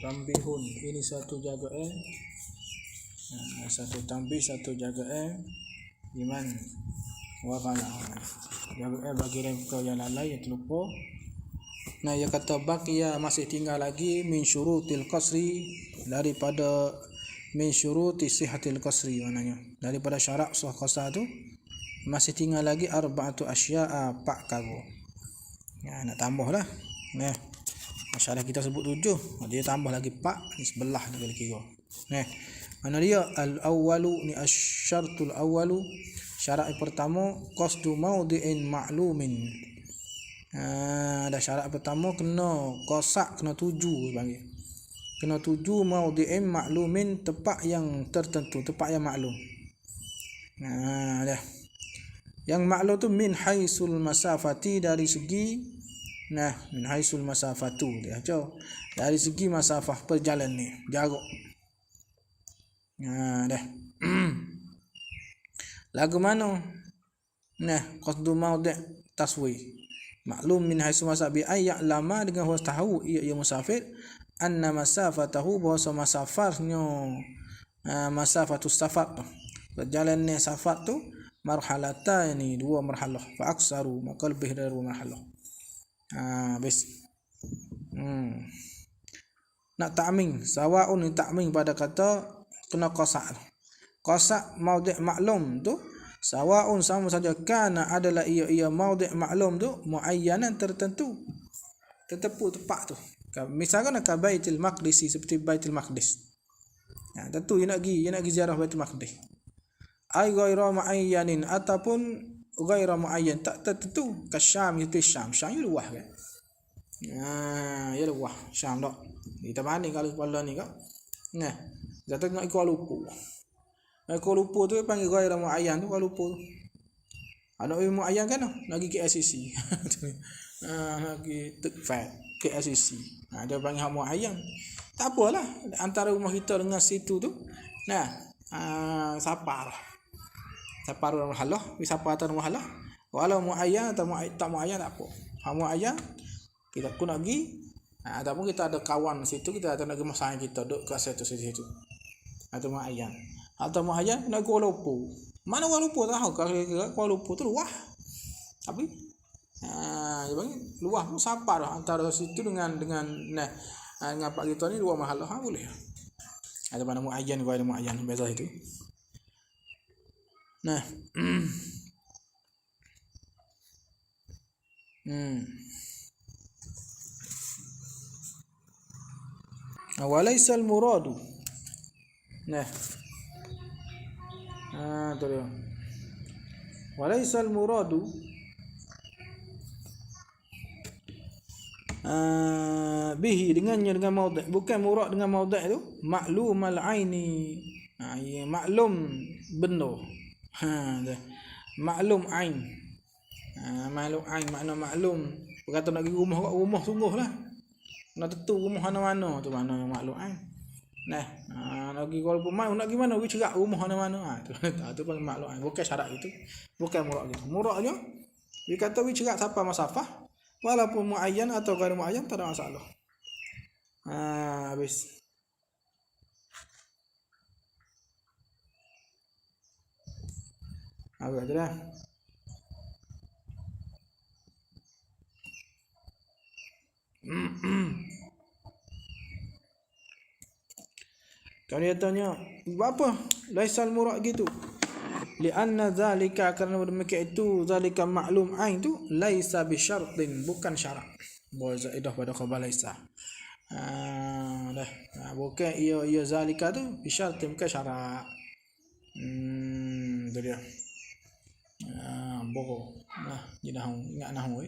Tambihun, ini satu jaga satu tambih satu jaga iman wa qala. Jaga bagi mereka yang lalai yang terlupa. Nah, ia kata baqiya masih tinggal lagi min syurutil qasri, daripada min syuruti sihhatil qasri, maknanya daripada syarat sah qasar tu masih tinggal lagi arba'atu asya'a, 4 perkara. Ya, nak tambahlah. Nah, masalah kita sebut 7, dia tambah lagi 4, ni sebelah dia kira. Nah, mana dia al-awwalu, ni asy-syartul awwalu, syarat pertama qasdu maudhi'in ma'lumin. Ada syarat pertama kena qasak, kena tuju panggil. Kena tuju maudhi'in ma'lumin, tempat yang tertentu, tempat yang maklum. Dah. Yang maklum tu min haisul masafati, dari segi min haisul masafatu dia aja. Dari segi masafah perjalanan ni, jarak. Dah. Lagu mana? Qasdu maudhi' taswi. Maklum min haisul masabi ay ya'lama, dengan harus tahu ia musafir anna masafatahu, bahasa masafarnya masafatus safar, perjalanan safar tu marhalata, yani 2 marhalah, fa aksaru, maka lebih dari 2 marhalah. Bes. Nak ta'ming, sawaun, ta'ming pada kata kena qasak maudhi' maklum tu sawaun, sama saja, kana adalah ia maudhi' maklum tu muayyanan, tertentu tempat tu. Misalkan ka Baitul Maqdis, seperti Baitul Maqdis. Tentu dia nak pergi ziarah Baitul Maqdis. Ai ghairu muayyanin, ataupun ghairu muayyan, tak tertentu. Ka Syam, itu Syam ya luah kan. Ya luah Syam dak. Kita banding kalau kepala ni kak. Jatuh nak Kuala Lumpur. Kuala Lumpur tu panggil ghairu muayyan tu, Kuala Lumpur tu. Ada ilmu muayyan kan, nak pergi KLCC. Nak pergi Tekfat, KLCC. Dia panggil hak muayyan. Tak apalah, antara rumah kita dengan situ tu. Sapar marhalah, sapar atas marhalah. Walau muayyan atau tak muayyan tak apa. Hak muayyan kita pun nak pergi. Ataupun kita ada kawan situ, kita ada nak pergi masang kita duduk kat situ. Atau muayyan. Atau muayyan nak Kuala Lumpur. Mana Kuala Lumpur tahu, Kuala Lumpur tu luah. Tapi dia panggil luah pun sapar antara situ dengan pak kita ni 2 marhalah, boleh. Ada mana muayyan, gua ada muayyan beza itu. Walaisal muradu. Tu dia. Walaisal muradu bihi, dengan maudhi', bukan murad dengan maudhi' tu ma'lumal aini. Maklum benda. Maklum ain. Maklum ain makna maklum. Berkata nak pergi rumah sungguhlah. Nak tentu rumah mana-mana tu mana yang maklum ain. Nak pergi Kuala Lumpur, nak pergi mana? Pergi cerak rumah mana-mana. Tu panggil maklum ain. Bukan syarat itu. Bukan murad gitu. Muradnya dia kata pergi cerak siapa masafah, walaupun muayyan atau ghairu muayyan, tak ada masalah. Habis. Agak dah. Kalau dia tanya, apa? Laisal murad gitu. Lianna zalika, kerana demikian itu, zalika maklum ain tu laisa bi syartin, bukan syarat. Boleh zaidah pada khabar laisa. Bukan ia zalika tu bi syartin, bukan syarat. Tu dia. Bo. Jinahu, ingat nahu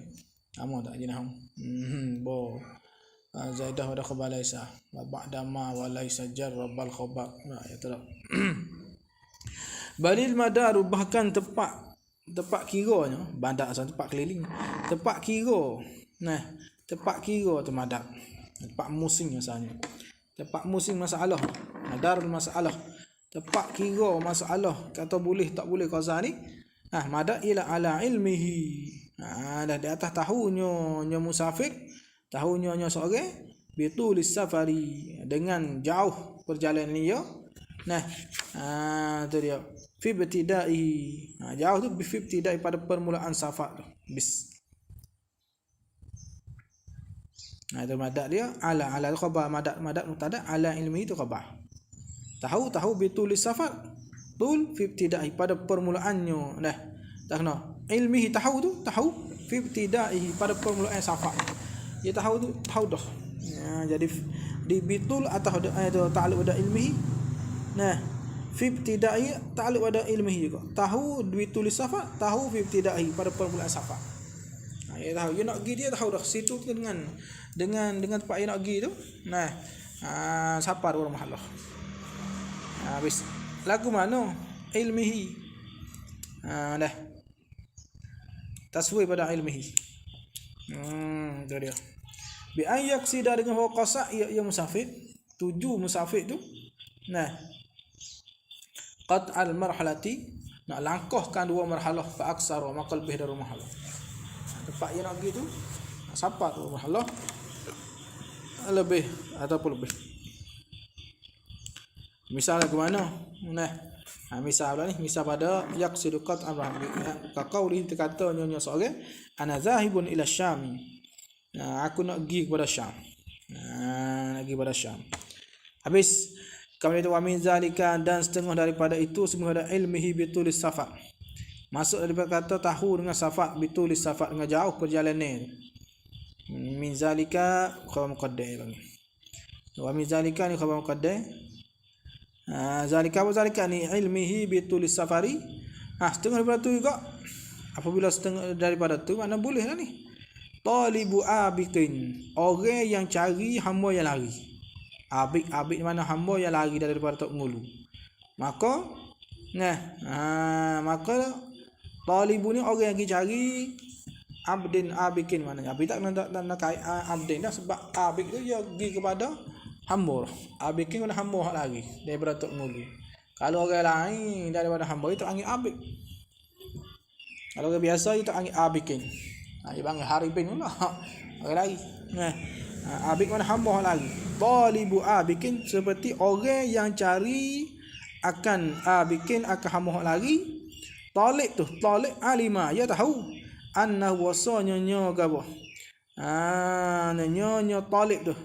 Kamu tak jinahu. Bo. Zaidah pada khabar laisa. Wa ba'da ma wa laisa jarrabal khabar. Ya tak. Balil madaru, bahkan tempat kiranya, bandar asal tempat keliling, tempat kira. Tempat kira tu madar. Tempat musim asalnya. Tempat musim masalah. Madarul masalah. Tempat kira masalah, kata boleh tak boleh qaza ni. Madar ila ala ilmihi. Dah di atas tahunya musafir, tahunya seorang bitulis safari, dengan jauh perjalanan dia. Nah, tu dia. Fi ibtidai, jauh tu fi ibtidai pada permulaan safar tu. Bis. Itu madak dia ala tu khabar, madak mubtada, ala ilmi itu khabar. Tahu bitulis safar, tul fi ibtidai pada permulaannya. Nah, tak kena ilmihi, tahu fi ibtidai pada permulaan safar. Dia tahu dah. Jadi di bitul atau ada ta'alluq pada ilmihi. Nah, fi ibtidai ta'alluq pada ilmihi juga. Tahu bitulis safar, tahu fi ibtidai pada permulaan safar. Dia tahu, dia nak pergi, dia tahu dah situ dengan tempat dia nak pergi tu. Nah, safar rumah Allah. Habis lagu mana ilmihi, dah taswir pada ilmihi. Tu dia. Bi ayaksida dengan qasa ya musafir, tuju musafir tu. Nah, qat al marhalati, nak langkahkan dua marhalah, fa aksar wa maqal bih dari marhalah. Tempat yang nak pergi tu safar tu marhalah lebih ataupun lebih. Misalnya ke mana? Nah, misal ni, misal pada yaqsidu qat al-rahmi. Ka qauli kata nyonya seorang, ana zahibun ila Syam. Aku nak pergi kepada Syam. Nak pergi kepada Syam. Habis kemudian itu wa min zalika, dan setengah daripada itu semua ada ilmihi bitulis safar. Masuk daripada kata tahu dengan safar, bitulis safar, dengan jauh perjalanan. Min zalika khabar muqaddam. Wa min zalika ni khabar muqaddam. Zalika ni ilmihi bitulis safari. Setengah daripada tu juga. Apabila setengah daripada tu, mana boleh lah ni. Talibu abikin, orang yang cari hamba yang lari. Abik mana hamba yang lari daripada tok ngulu. Maka talibu ni orang yang cari abdin abikin, mana abid tak nak kait abdin dah, sebab abik tu dia pergi kepada hamba. Abikin mana hamba lagi daripada tok ngulu. Kalau orang lain daripada hamba itu angin abik. Kalau orang biasa itu angin abikin. Dia panggil haribin pula. Orang lagi. Abik mana hamba lagi. Talibu abikin, seperti orang yang cari akan abikin, akan hamba lagi. Talib alima, ia tahu annahu wasanya gabo. Nyonya talib tu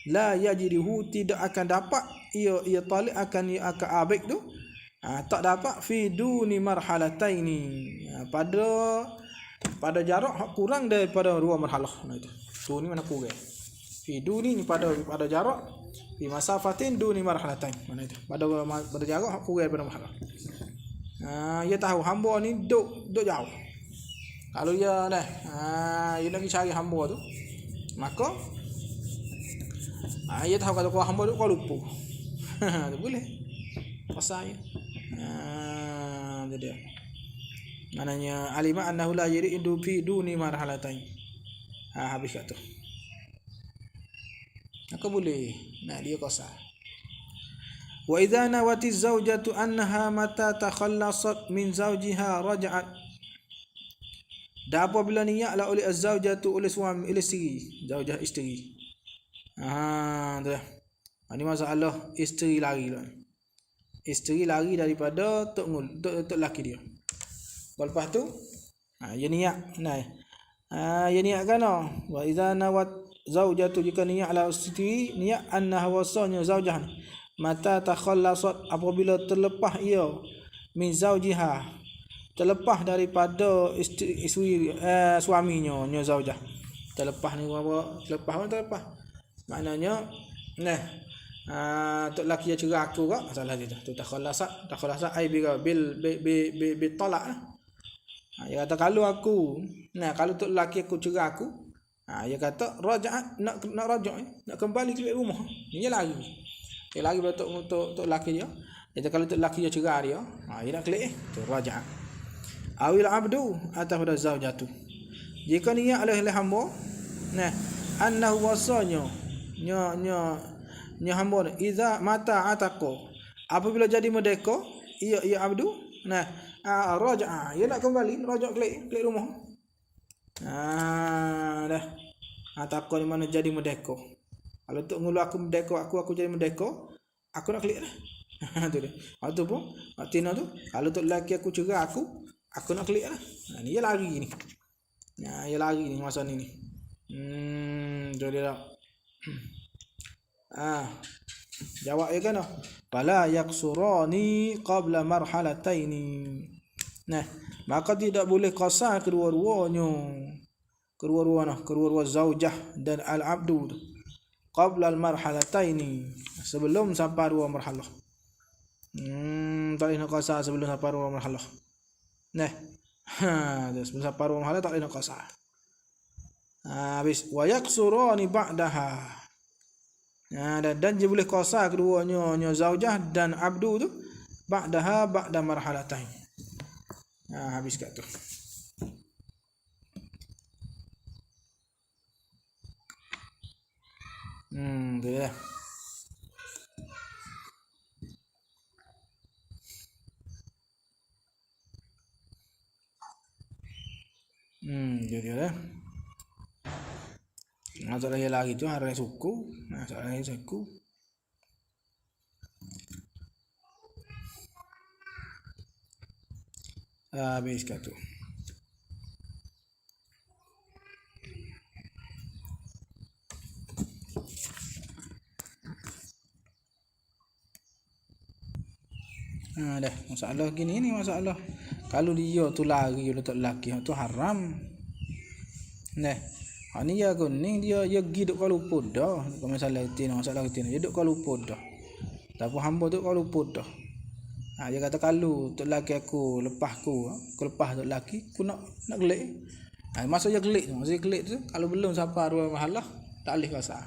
la yajiduhu, tidak akan dapat ia talib akan abik tu, tak dapat fi duni marhalataini, pada jarak kurang daripada dua marhalah. Itu tu ni mana kurang, fi duni ni pada jarak, fi masafatin duni marhalatain, mana itu pada jarak kurang daripada marhalah. Dia tahu hamba ni duk jauh. Kalau dia dah dia nak cari hamba tu, maka dia tahu kalau hamba tu kau lupa. Tu boleh pasal dia. Maknanya alima annahu la yuridu fi duni marhalatain. Habis kat tu. Maka boleh nak dia qasar. Wa idza nawati zaujatu annaha mata takhallasat min zawjiha raja'at. Dan apabila niatlah oleh az-zaujatu, oleh suami, oleh isteri, zaujah isteri. Tu. Ini masalah isteri lari lah. Isteri lari daripada tok laki dia. Lepas tu dia niat. Dia niat kan? Wa idza nawat zaujatu, jika niatlah isteri, niat annaha wasanya zaujah, mata takhallasat, apabila terlepas ia, min zaujiha, terlepas daripada isteri suaminya, nya zaujah. Terlepas ni apa? Terlepas. Maknanya tok laki dia cerai aku kak, masalah dia tu takhallasat ai bil talak lah. Dia kata kalau aku kalau tok laki aku cerai aku, dia kata raja'at, nak rajak, nak kembali ke rumah. Dia lari. Dia lagi tok laki dia. Jadi kalau tok laki dia cerai dia, dia nak kelik tu raja'at. Awil abdu atau pada zaujatu. Jika niat oleh hamba, annahu wasanya nya hamba ni, iza mata ataqo, apabila jadi merdeka ia abdu, raja'a, ia nak kembali, rajak kelik rumah. Dah ataqo di mana jadi merdeka. Kalau tok ngulu aku merdeka, aku jadi merdeka, aku nak klik dah. Tu dia. Waktu pun Tina tu, kalau tok lelaki aku cerai aku nak klik dah. Ni dia lari ni. Dia lari ni masa ni. Tu dia dah. Jawab ya kan? Fala yaksurani qabla marhalataini. Nah, maka tidak boleh qasar kedua-duanya. Kedua-dua zaujah dan al-abdu qabla al-marhalataini, sebelum sampai dua marhalah. Tak boleh nak qasar sebelum sampai dua marhalah. Nah. Sebelum sampai dua marhalah tak boleh nak qasar. Habis wa yaksurani ba'daha. Dan dia boleh qasar keduanya zaujah dan abdu tu ba'daha ba'da marhalatain. Habis kat tu. Dia. Dia dah. Masalah yang lagi tu hari suku. Masalah yang suku. Habis kat tu. Dah masalah gini ni masalah. Kalau dia tu lari letak lelaki tu haram. Nah. Ni ya kuning dia pergi duk kalau luput dah. Masalah kita dia duk kalau luput dah. Tapi hamba tu kalau luput dah. Dia kata kalau tu lelaki aku lepas aku lepas tu lelaki aku nak gelik. Masa dia gelik tu kalau belum sampai dua mahalah tak boleh qasar.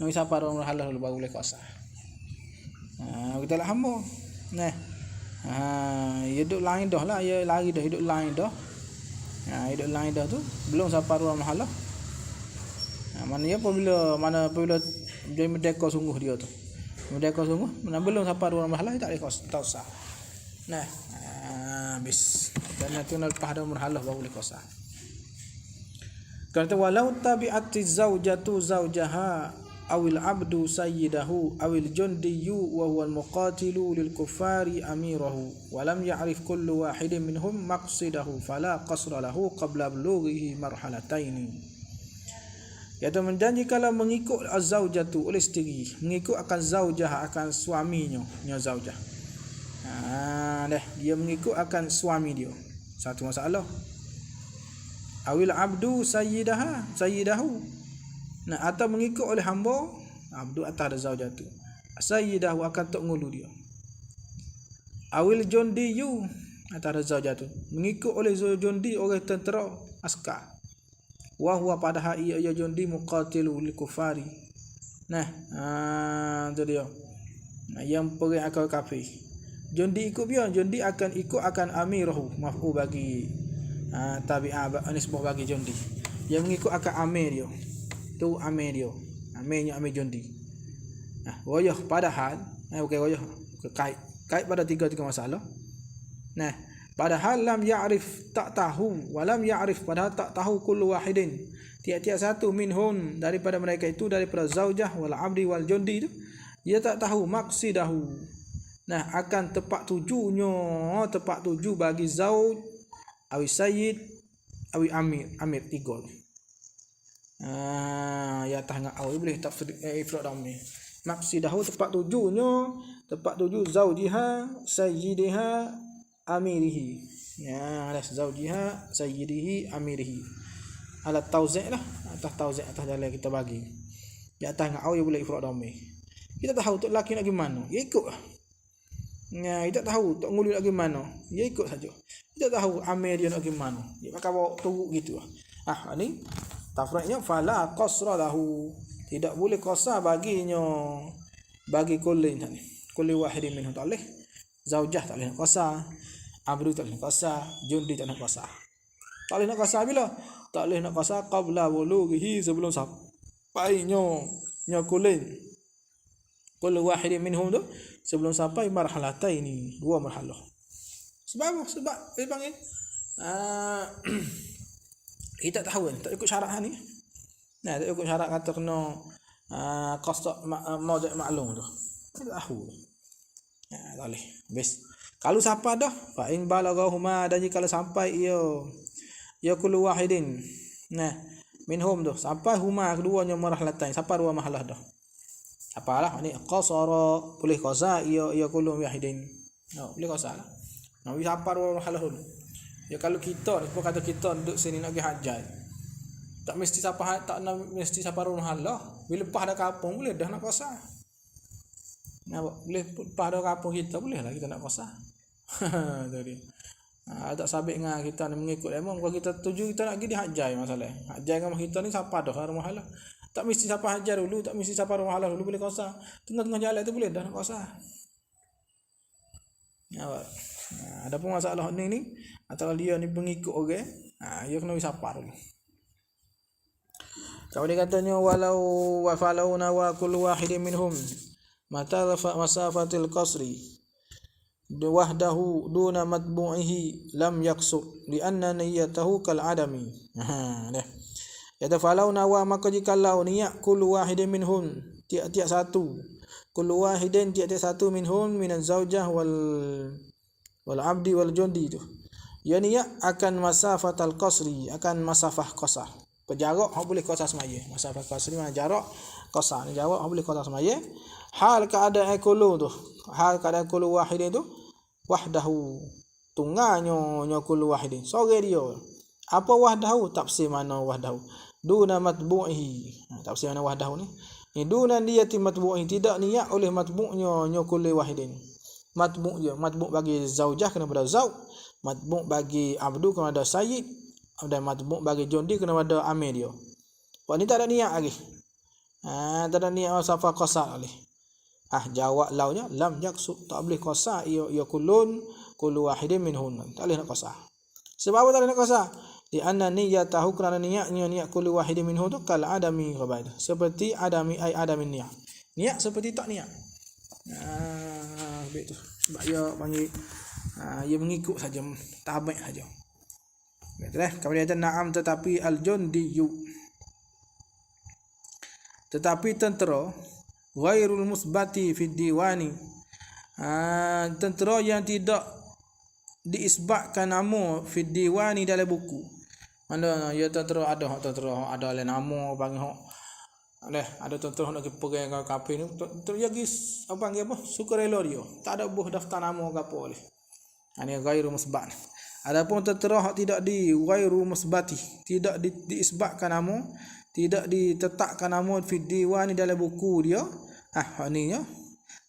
Nak sampai dua mahalah baru boleh qasar. Kita lah hamba. Nah. Dia duk lain dah lah, dia lari dah, hidup lain dah. Hidup lain dah tu belum sampai dua mahalah. Mana apabila dia merdeka sungguh dia tu. Merdeka sungguh, mana belum sampai dua mahalah tak boleh qasar. Nah, habis. Dan nanti lepas dua mahalah baru boleh qasar. Kata walau tabi'ati zaujatu zaujaha awil abdu sayyidahu awil jundiyu wa huwa al-muqatilu lil kuffari amirahu wa lam ya'rif kullu wahidin minhum maqsidahu fala qasra lahu qabla bulughihi marhalataini. Iaitu menjanji kalau mengikut az-zaujatu oleh isteri, mengikut akan zaujah akan suaminya, zaujah. Dia mengikut akan suami dia. Satu masalah. Awil abdu sayyidahu. Atau mengikut oleh hamba, abdu atas ada zaujatu. Sayyidahu akan tok ngulu dia. Awil jundiyu atas ada zaujatu. Mengikut oleh jundi orang tentera askar. Wa huwa padahal ia jundi muqatilu lil kufari. Tu dia. Yang perang akan kafir. Jundi ikut dia, jundi akan ikut akan amirahu, maf'ul bagi tabi'ah nisbah bagi jundi. Yang mengikut akan amir dia. Tu amir dia. Amirnya amir jundi. Wayah padahal bukan wayah kait pada tiga masalah. Padahal lam ya'rif tak tahu, walam ya'rif padahal tak tahu kullu wahidin tiap-tiap satu minhum daripada mereka itu, daripada zaujah wal abdi wal jundi itu, dia tak tahu maqsidahu. Akan tepat tuju bagi zauj awi sayyid awi amir tiga. Ya tengah awal boleh tafsir ifrad damni. Maqsidahu tepat tuju zaujiha sayyidiha amirihi. Zaujiha sayyidihi amirihi. Alat tauzi' lah, atas tauzi' atas jalan kita bagi. Di atas ngau ya boleh ifrad dhammi. Kita tahu tok laki nak gimana, ya ikut. Kita tahu tok ngulu nak gimana, ya ikut saja. Kita tahu amir dia nak gimana, dia pakai bawa turuk gitu. Ni tafriqnya fala qasra lahu. Tidak boleh qasar baginya, bagi kullin ni. Kulli wahidin minhum tak boleh. Zaujah tak boleh nak qasar. Abdu tak boleh nak qasar, jundi tak boleh nak qasar. Tak boleh nak qasar bila? Tak boleh nak qasar qabla bulughihi, sebelum sampai nya kullin. Kullu wahidin minhum tu sebelum sampai marhalataini, dua marhalah. Sebab dia panggil kita tahu kan, tak ikut syarat ni. Tak ikut syarat kata kena qasad mawdi' ma'lum tu. Tahu. Ya, tak boleh. Habis. Kalau siapa dah, fa in balaghahuma, dan jika sampai ia kullu wahidin. Nah, minhum tu sampai huma keduanya marahlatan, sampai dua mahalah dah. Apalah ni qasara boleh qasa ia kullu wahidin. No, boleh qasa lah. Nabi sampai dua mahalah dulu. Ya kalau kita ni kata kita duduk sini nak pergi hajat. Tak mesti siapa tak mesti siapa dua mahalah. Bila lepas dah kampung boleh dah nak qasa. Nampak? Boleh lepas dah kampung kita boleh lah kita nak qasa. Tadi. Tak sabit dengan kita ni mengikut emang kalau kita tuju kita nak pergi di hajai masalah. Hajai dengan kita ni siapa dah rumah halah. Tak mesti siapa hajar dulu, tak mesti siapa rumah halah dulu boleh qasa. Tengah-tengah jalan tu boleh dah nak qasa. Ya. Ada pun masalah ni atau dia ni pengikut orang, dia kena siapa dulu. Kalau dia katanya walau wa falawna wa kullu wahidin minhum mata masafatil qasri wahdahu duna matbu'ihi lam yaqsud lianna niyyatahu kal adami. Dah. Yatafalawna wa maka jikalau niat kullu wahidin minhum tiap-tiap satu kullu wahidin tiap-tiap satu minhum minaz zaujah wal abdi wal jundi tu. Ya niat akan masafatal qasri, akan masafah qasar. Jarak hak boleh qasar semaya. Masafah qasri mana jarak qasar ni jarak hak boleh qasar semaya. Hal keadaan kullu tu, hal keadaan kullu wahidin tu wahdahu tungganyo kullu wahidin sore dia. Apa wahdahu? Tafsir mana wahdahu? Duna matbu'ihi. Tafsir mana wahdahu ni? Ni duna niyati matbu'ihi, tidak niat oleh matbu'nya kullu wahidin. Matbu' je, matbu' bagi zaujah kena pada zauj, matbu' bagi abdu kena ada sayyid, dan matbu' bagi jundi kena ada amir dia. Pak ni tak ada niat lagi. Tak ada niat safa qasar lagi. Jawab launya lam yaqsud, tak boleh qasar ia kullu wahidin minhun. Tak boleh nak qasar. Sebab apa tak boleh nak qasar? Di anna niyyatahu, kerana niatnya niat kullu wahidin minhun tu kal adami ghabaid. Seperti adami ai adamin niat. Niat seperti tak niat. Betul. Sebab ia panggil ia mengikut saja, tabai saja. Betul. Kemudian na'am tetapi al-jundiyu, tetapi tentera ghairul musbati fi diwani, tentera yang tidak diisbatkan nama fi diwani dalam buku. Mana ya tentera ada dalam nama panggil hak. Ada tentera nak pergi ke kafe ni terjadi apa panggil apa? Sukarela dia. Tak ada buah daftar nama ke apa oleh. Ini ghairul musbat. Adapun tentera hak tidak di ghairul musbati, tidak diisbatkan nama, tidak ditetapkan nama fi diwani dalam buku dia. Ni nya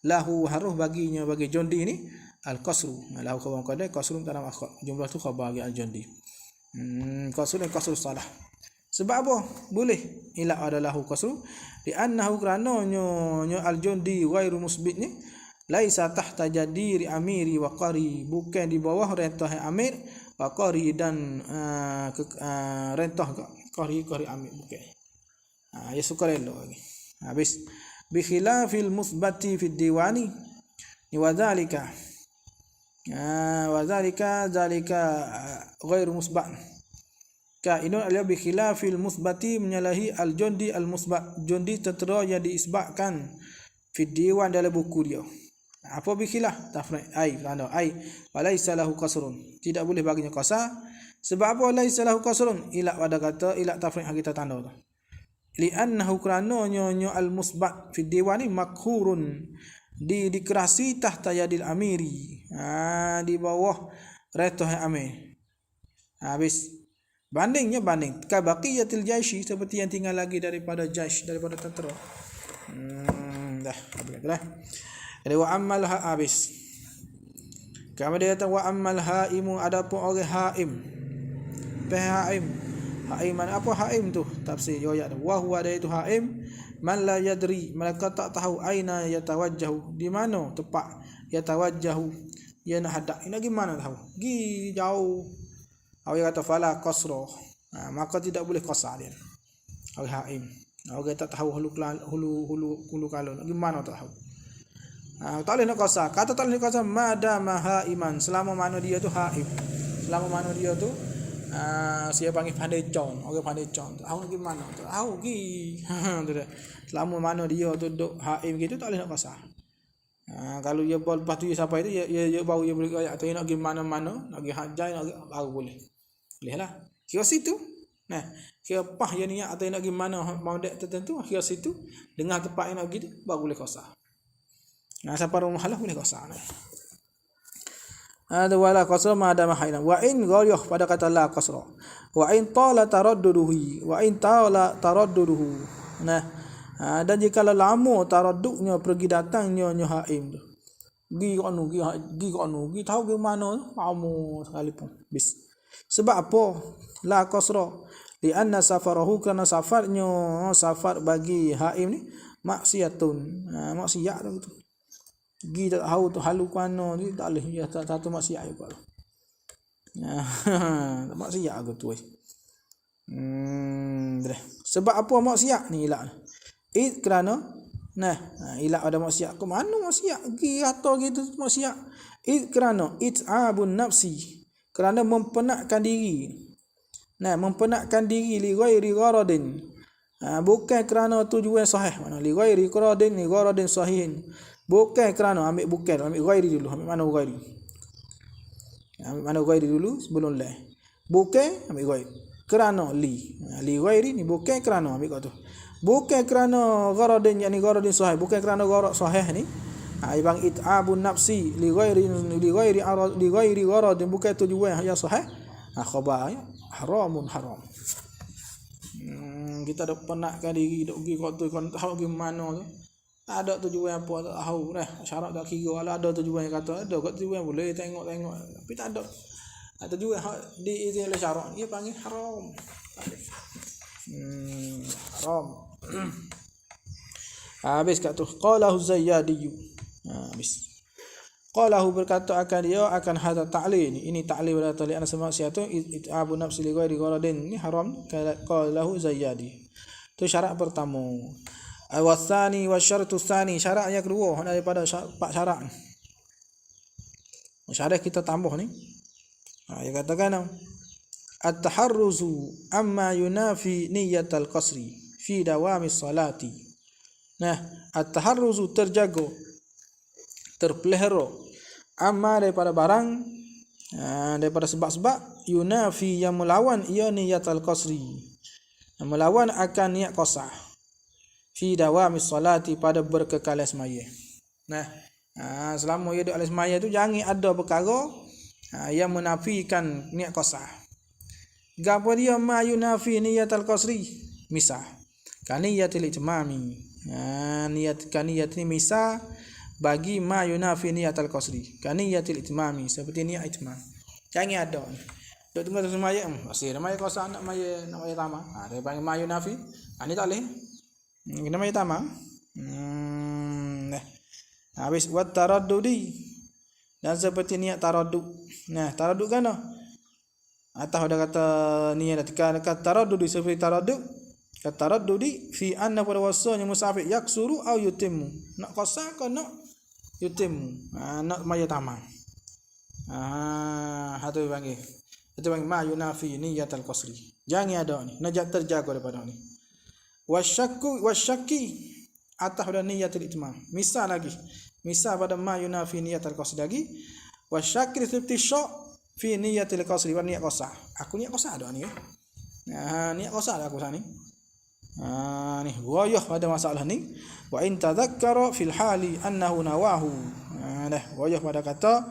lahu harus baginya bagi jundi ni al-qasru. Lahu khabar qadai qasrun dalam akhir. Jumlah tu khabar bagi al-jundi. Qasru salah. Sebab apa? Boleh ila adalahu qasru di annahu kerana nyo al-jundi ghairu musbit ni laisa tahta jadiri amiri wa qari, bukan di bawah rentah amir wa qari dan rentah qari amir bukan. Ya sukarelo lagi. Habis bi khilafil musbati fi diwani ni wadzalika zalika ghairu musbat. Kainun ala bi khilafil musbati menyalahi al-jundi al-musbat, jundi tentera yang diisbatkan fi diwan dalam buku dia. Apa bi khilaf? Tafriq walaisa lahu qasrun, tidak boleh baginya qasar. Sebab apa laisa lahu qasrun? Ila pada kata ila tafriq yang kita tanda tu. Li'annahu kerana nyo al-musbat fi diwani makhurun, dikerasi tahta yadil amiri, di bawah retah amir. Habis banding ka baqiyatil jaishi, seperti yang tinggal lagi daripada jaish, daripada tentera. Dah jadi wa ammal habis. Kemudian dia kata wa ammal haimu, adapun orang haim. Haim apa haim tu? Tafsir riwayat wa huwa itu haim man la yadri, mereka tak tahu aina yatawajjahu, di mana tepat yatawajjahu, ia nak hadap. Ini gimana tahu? Gi jauh. Awak kata fala qasra. Maka tidak boleh qasar dia. Orang haim. Orang tak tahu hulu kalon. Gimana tak tahu? Tak boleh nak qasar. Kata tak boleh qasar madama haiman, selama mana dia tu haim. Selama mana dia tu Siapa panggil pandai con, orang pandai con. Tahu lagi mana? Tahu gi. Tu dah. Selama mana dia tu duk haim gitu tak boleh nak qasah. Kalau dia lepas tu dia sampai tu dia baru dia boleh kaya tu nak pergi mana-mana, nak pergi hajai nak pergi, baru boleh. Boleh lah. Kira situ. Nah, kira pah yang niat atau nak pergi mana mau dek tertentu, kira situ dengan tempat yang nak pergi tu baru boleh qasah. Sampai rumah lah boleh qasah. Ada wala qasra ma ada mahailan wa in gharyah pada kata la qasra wa in tala taradduduhu wa in tala taradduduhu. Dan jika lama taraddudnya pergi datangnya haim tu, gi kono gi tahu ke mana lama sekali pun bis. Sebab apa la qasra? Li anna safarahu, kerana safar bagi haim ni maksiatun, maksiat tu. Gi tak tahu tu halu kuano ni tak boleh ya satu maksiat juga. Tak maksiat aku tu. Sebab apa maksiat ni ilak? Kerana ilak ada maksiat. Ke mana maksiat? Gi atau gitu maksiat. Kerana it'abun nafsi. Kerana mempenatkan diri. Mempenatkan diri li ghairi gharadin. Bukan kerana tujuan sahih. Mana li ghairi gharadin li gharadin sahihin. Bukan kerana ambil ghairi dulu, ambil mana ghairi dulu sebelum la. Bukan ambil ghairi. Kerana li ghairi ni bukan kerana ambil kat tu. Bukan kerana gharadin yakni gharadin sahih, bukan kerana gharad sahih ni. Ibang it'abun nafsi li ghairi gharadin bukan tujuan yang sahih. Khabar haram. Kita dah penatkan diri duk pergi kat tu kan tahu pergi mana tu. Tak ada tujuan apa tak tahu syarat tak kira kalau ada tujuan yang kata ada kat tujuan boleh tengok tapi tak ada tujuan di izin oleh syarat dia panggil haram. Haram. Habis kat tu qalahu Zayyadi. Habis qalahu berkata akan dia akan hadza ta'lil ini ta'lil pada tali ana sama siatu it'abu nafsi li ghairi gharadin ni haram qalahu Zayyadi. Tu syarat pertama. Wasani wasyartu tsani, syarat yang kedua daripada 4 syarat. Syarat kita tambah ni. Dia katakan at-taharruzu amma yunafi niyyatal qasri fi dawami salati. At-taharruzu terjaga, terpelihara amma daripada barang, daripada sebab-sebab yunafi yang melawan ia niyyatal qasri. Yang melawan akan niat qasah. Fi dawami salati pada berkekalan semaya. Selama ia duduk alas semaya tu jangan ada perkara yang menafikan niat qasah. Gapo dia ma yunafi niyatal qasri? Misah. Kaniyatil itmami. Niat ni misah bagi ma yunafi niyatal qasri. Kaniyatil itmami seperti niat itmam. Jangan ada. Duduk tunggu semaya masih semaya qasah nak maya tamam. Dia panggil ma yunafi. Ni tak boleh. Kena mai tamam. Habis wat taraddudi dan seperti niat taraddud. Taraddud kan atau dah kata niat kata taraddudi seperti taraddud. Kata taraddudi fi anna pada wasanya musafir yaksuru au yutimmu. Nak qasah ke nak yutimmu. Nak mai tamam. Itu panggil. Itu panggil ma yunafi niyatal qasri. Jangan ada ni. Najat terjaga daripada ni. Wasyaki atah pada niyatul itmam. Misal pada ma yunafi niyatul qasd lagi. Wasyaki seperti syak fi niyatul qasd wa niat qasah. Aku niat qasah ada ni. Niat qasah ada aku sana ni. Ni ghayah pada masalah ni. Wa in tadhakkara fil hali annahu nawahu. Ghayah pada kata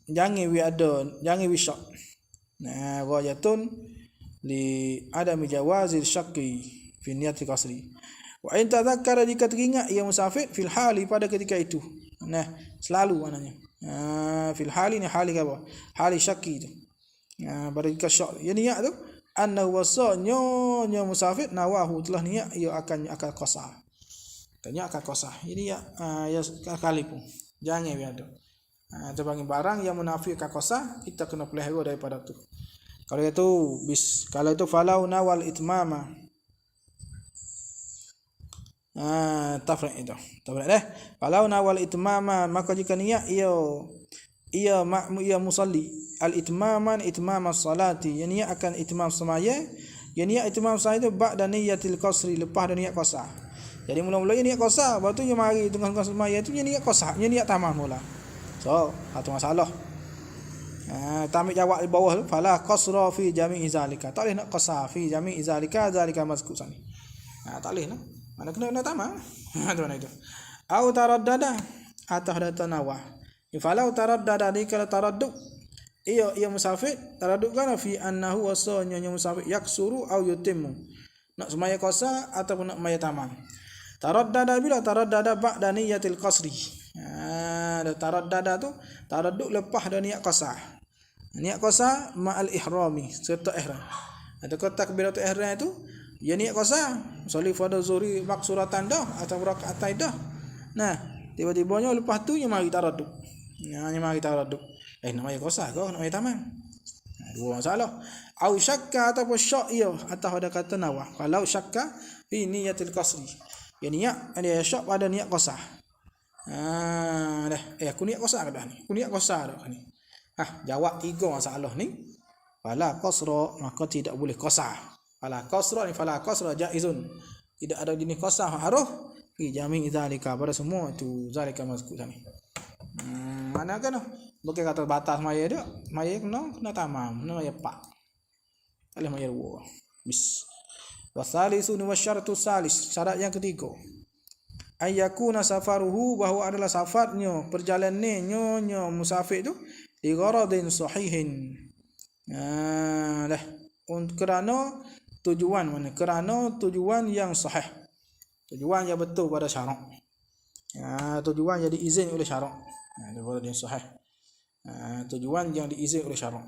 jangan wi syak. Ghayatun li adami jawazil syakki fi niyatil qasri. Wa in tadhakkara jika teringat ia musafir fil hali pada ketika itu. Selalu maknanya. Fil hali ni hali apa? Hali syakki tu. Pada ketika syak ia niat tu annahu wasanya musafir nawahu telah niat ia akan qasah. Tanya akan qasah. Ini ya sekali pun. Jangan ada. Terpanggil barang yang menafikan qasah kita kena pelihara daripada tu. Kalau itu falau nawal itmama. Tafriq itu. Falau nawal itmama maka jika niat ia ia musalli al-itmaman itmam as-salati, yang niat akan itmam semaya, yang niat itmam semaya itu ba'da niyatil qasri, lepas dah niat qasar. Jadi mula-mula dia niat qasar, lepas tu dia mari tengah-tengah semaya tu dia niat qasar, dia niat tamam mula. So, satu masalah. Tamik jawab di bawah tu, fala qasra fi jami'i zalika. Tak boleh nak qasar fi jami'i zalika mazkur sani. Tak boleh nak. Mana kena tamam. Tu mana itu. Au taraddada atau ada tanawah. Falau taraddada ni kalau taraddud ia musafir taraddud kan fi annahu wasanya musafir yaksuru au yutimmu. Nak semaya qasar ataupun nak semaya tamam. Taraddada bila taraddada ba'da niyatil qasri. Taraddada tu taraddud lepas dah niat qasar. Niat qasar ma'al ihrami serta ihram. Atau takbiratul ihram itu ya niat qasar, solih fardhu zuhri maksuratan dah atau rakaatain dah. Nah, tiba-tibanya lepas tu dia mari taraddud. Dia mari taraddud. Nak mari qasar ke nak mari tamam? Dua masalah. Au syakka ataupun syak ia atau ada kata nawah. Kalau syakka fi niyatil qasri. Ya niat dia syak pada niat qasar. Dah. Aku niat qasar dah ni. Aku niat qasar dah ni. Jawab tiga masalah ni. Fala qasra, maka tidak boleh qasar. Fala qasra ni fala qasra jaizun. Tidak ada jenis qasar haruh fi jami' zalika, pada semua itu zalika mazkur tadi. Mana kan bukan kata batas maya dia. Maya kena tamam, kena maya pak. Alih maya dua. Bis. Wasalisun wasyaratu salis, syarat yang ketiga. Ayyakuna safaruhu, bahawa adalah safarnya, perjalanannya musafir tu di gharadin sahihin. Kerana tujuan mana? Kerana tujuan yang sahih. Tujuan yang betul pada syarak. Tujuan yang diizin oleh syarak. Gharadin sahih. Tujuan yang diizin oleh syarak.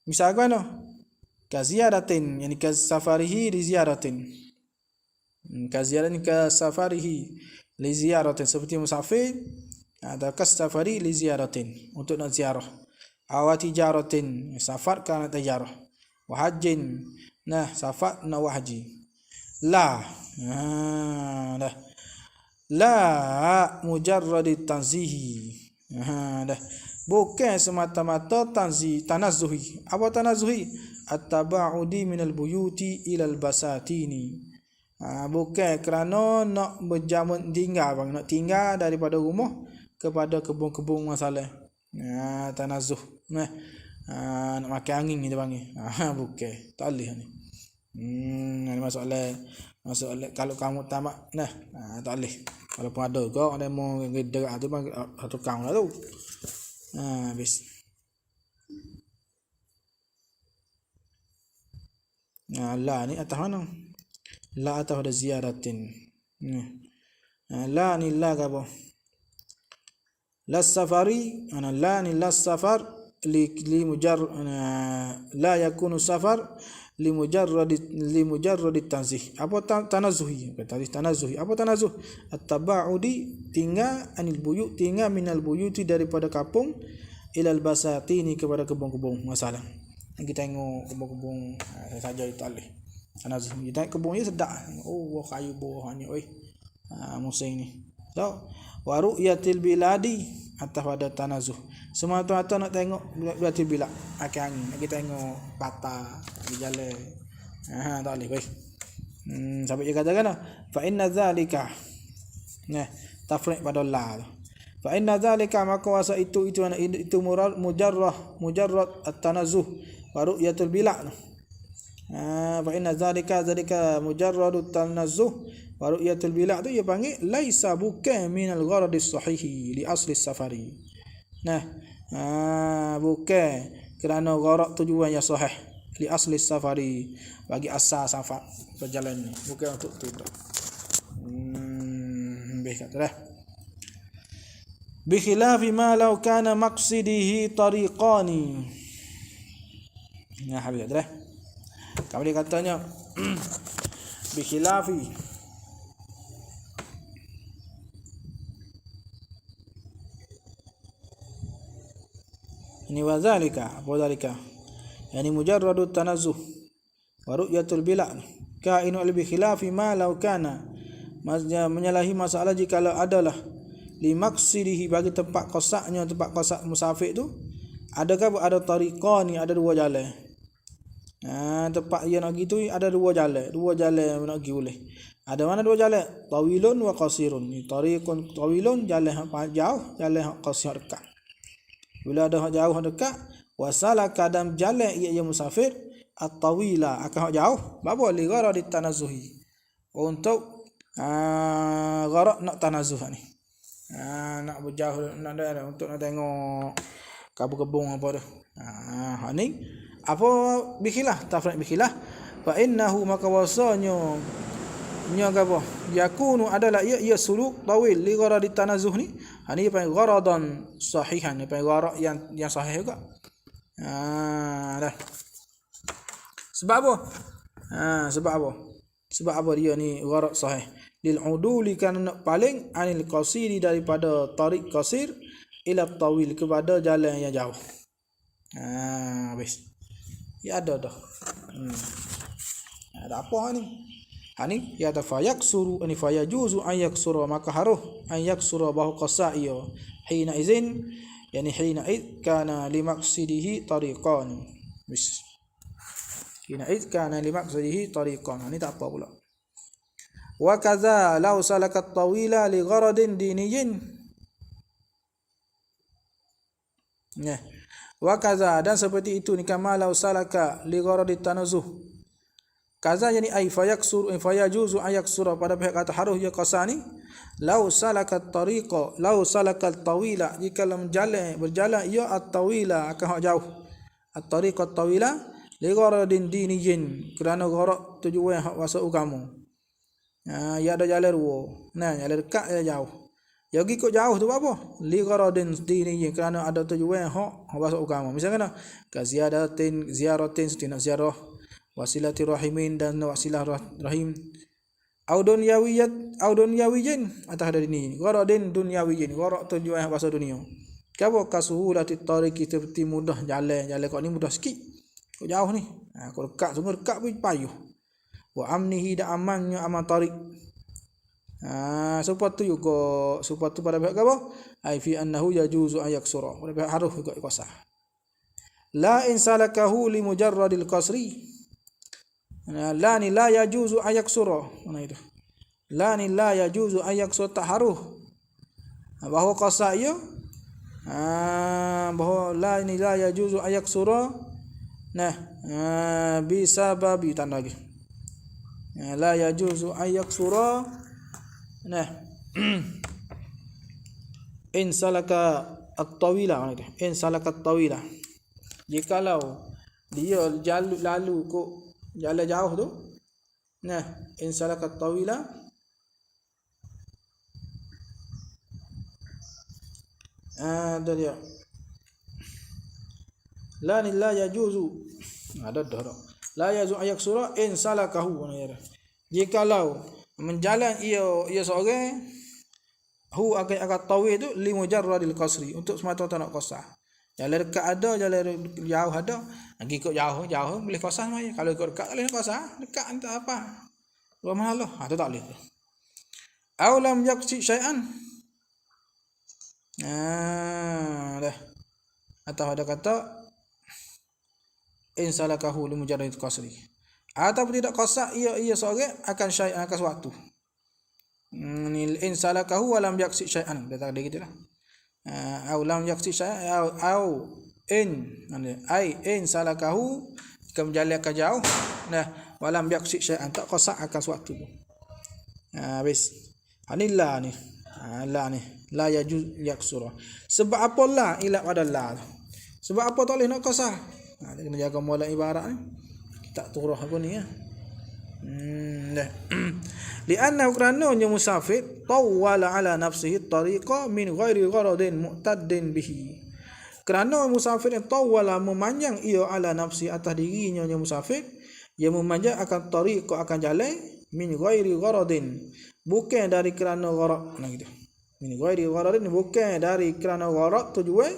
Misal mana? Kaziyaratin, yani kasafarihi li ziyaratin. Kaziyaratin kasafarihi li ziyaratin, seperti musafir ada kasafari li ziyaratin, untuk nak ziarah. Awati jaratin, safar kana tajarah. Wa hajjin, safar na wahji. La mujarradit tanzihi. Bukan semata-mata tanazzuhi. Apa tanazzuhi? At-taba'udi minal buyuti ilal basatini. Bukan kerana nak berjamun tinggal, nak tinggal daripada rumah kepada kebun-kebun masalah. Tanazzuh. Nak makan angin kita panggil. Bukan. Tak boleh ni. Ni masalah kalau kamu tamak tak boleh. Walaupun ada kau ada mau gerak tu bang tukang lah tu. Habis. La ni atas mana? La atas ada ziyaratin. La ni la apa? La safari, la ni la safar li mujarrad, la yakunu safar li mujarrad tanzih. Apa tanazzuhi? Tadi tanazzuhi. Apa tanazzuh? At-taba'udi, tinggal anil buyut, tinggal minal buyuti, daripada kampung ilal basatini, kepada kebun-kebun masalah. Kita tengok kebun-kebun saja itu alih. Tanazzuh. Kita tengok kebunnya sedap. Oh, kayu buahnya musim ni. So, wa ru'yatil biladi, atas pada tanazzuh. Semata-mata nak tengok berarti bila akan angin. Kita tengok patah di jalan. Tak boleh baik. Sampai dia katakan fa inna zalika. Tafriq pada la. Fa inna zalika, maka wasa itu mujarrad at-tanazzuh wa ru'yatul bila. Fa inna zalika mujarrad at-tanazzuh wa ru'yatul bila tu dia panggil laisa, bukan minal gharadis sahihi li asli safari. Bukan kerana gharad tujuan yang sahih li asli safari, bagi asal safar perjalanan ni, bukan untuk tu dah. Baik dah. Bi khilafi ma law kana maqsidihi tariqani. Habis dah. Kamu dia katanya bi khilafi ini wazalika, wazalika yani mujarradut tanazzuh wa ru'yatul bila' kainu bi khilafi ma law kana, maksudnya menyalahi masalah jika adalah limaksidihi bagi tempat qasaknya, tempat qasak musafir tu ada tariqah ni, ada dua jalan. Tempat dia nak pergi tu ada dua jalan nak pergi boleh. Ada mana dua jalan? Tawilun wa qasirun. Ni tariqun tawilun, jalan hak jauh, jalan hak qasir dekat. Bila ada hak jauh hak dekat, wasalaka dan jalan ia musafir at-tawila akan hak jauh, apa li gharad tanazuhi. Untuk gharad nak tanazuh ni. Nak berjauh untuk nak tengok kebun apa tu. Ni apa bikhilah tafriq bikhilah fa innahu maka wasanya nya apa yakunu adalah ia suluk tawil li gharad tanazuh ni. Ni panggil gharadan sahihan, ni panggil gharad yang sahih juga. Dah. Sebab apa? Sebab apa dia ni gharad sahih? Lil uduli kan paling anil qasiri daripada tarik qasir ila tawil kepada jalan yang jauh. Habis. Ya ada dah. Ada apa ni? Ni ya tafayak suru ani fayajuzu an yaksura, maka harus an yaksura bahu qasaiyo hina izin, yani hina id kana limaksidihi tariqan. Bis. Hina id kana limaksidihi tariqan. Ni tak apa pula. Wa kadza law salakat tawila li gharadin diniyyin. Nah, wa kadza dan seperti itu ni kama law salaka li gharadit tanazuh. Kaza yani ay fayaksur fayajuzu ayaksura, pada pihak kata harus ya qasani law salakat tariqa law salakat tawila, jika berjalan ia at-tawila akan hak jauh, at-tariqa at-tawila li gharadin diniyyin, kerana gharad tujuan hak masuk agama. Ya ada jalan dua. Jalan dekat, jalan jauh. Ya pergi kok jauh tu apa? Li gharadin diniyyin, kerana ada tujuan hak masuk agama. Misalnya ka ziyaratin nak ziarah wasilati rahimin dan wasilah rahim, audunyawiyin atau dari ni gharadin dunyawiyin, gharad tujuan bahasa dunia. Kabo kasuhulati tariqi, seperti mudah jalan kau ni mudah sikit, kau jauh ni, kau dekat sungguh dekat pun payuh. Wa amnihi da amannya aman tariq. Seperti juga seperti pada pihak apa? Ai fi annahu yajuzu ayaksura, pada pihak harus juga qasah. La in salakahu li mujarradil qasri. La ni la yajuzu ayaksura. Mana itu? La ni la yajuzu ayaksura, tak harus. Bahawa qasa ia bahawa la ni la yajuzu ayaksura. Bisa babi tanda lagi. La yajuzu ayaksura. In salaka at-tawila, mana itu? In salaka at-tawila. Jikalau dia lalu kok jalan jauh tu, in salakat tawila, ada dia la ni la yajuzu, ada dah la yajuzu ayaksura in salakahu. Jikalau menjalan ia seorang hu akan tawil tu li mujarradil qasri, untuk semata-mata nak qasah. Jalan dekat ada, jalan jauh ada. Lagi ikut jauh boleh qasah mai. Kalau ikut dekat boleh qasah, dekat tak apa. Dua mahal lah. Tu tak boleh. Aw lam yaqsi syai'an. Dah. Atau ada kata in salakahu li mujarradil qasri. Atau tidak qasah ia seorang akan syai'an, akan sesuatu. In salakahu wa lam yaqsi syai'an. Dia tak ada gitulah. Au lam yaqsi syai'an au in salakahu, jika berjalan ke jauh, walam yaqsi syai'an, tak qasak akan suatu. Habis. Anillah ni. La ni la yajuz yaksura. Sebab apa la ila pada la? Sebab apa tak boleh nak qasak? Dia kena jaga mula ibarat ni. Tak turah apa ni ya. Lianna kerana musafir tawwala ala nafsihi tariqa min ghairi gharadin mu'taddin bihi. Kerana musafir yang tawwala memanjang ia ala nafsi, atas dirinya musafir, ia memanjang akan tariqa, akan jalan min ghairi gharadin, bukan dari kerana gharad. Gitu. Min ghairi gharadin, bukan dari kerana gharad tujuan,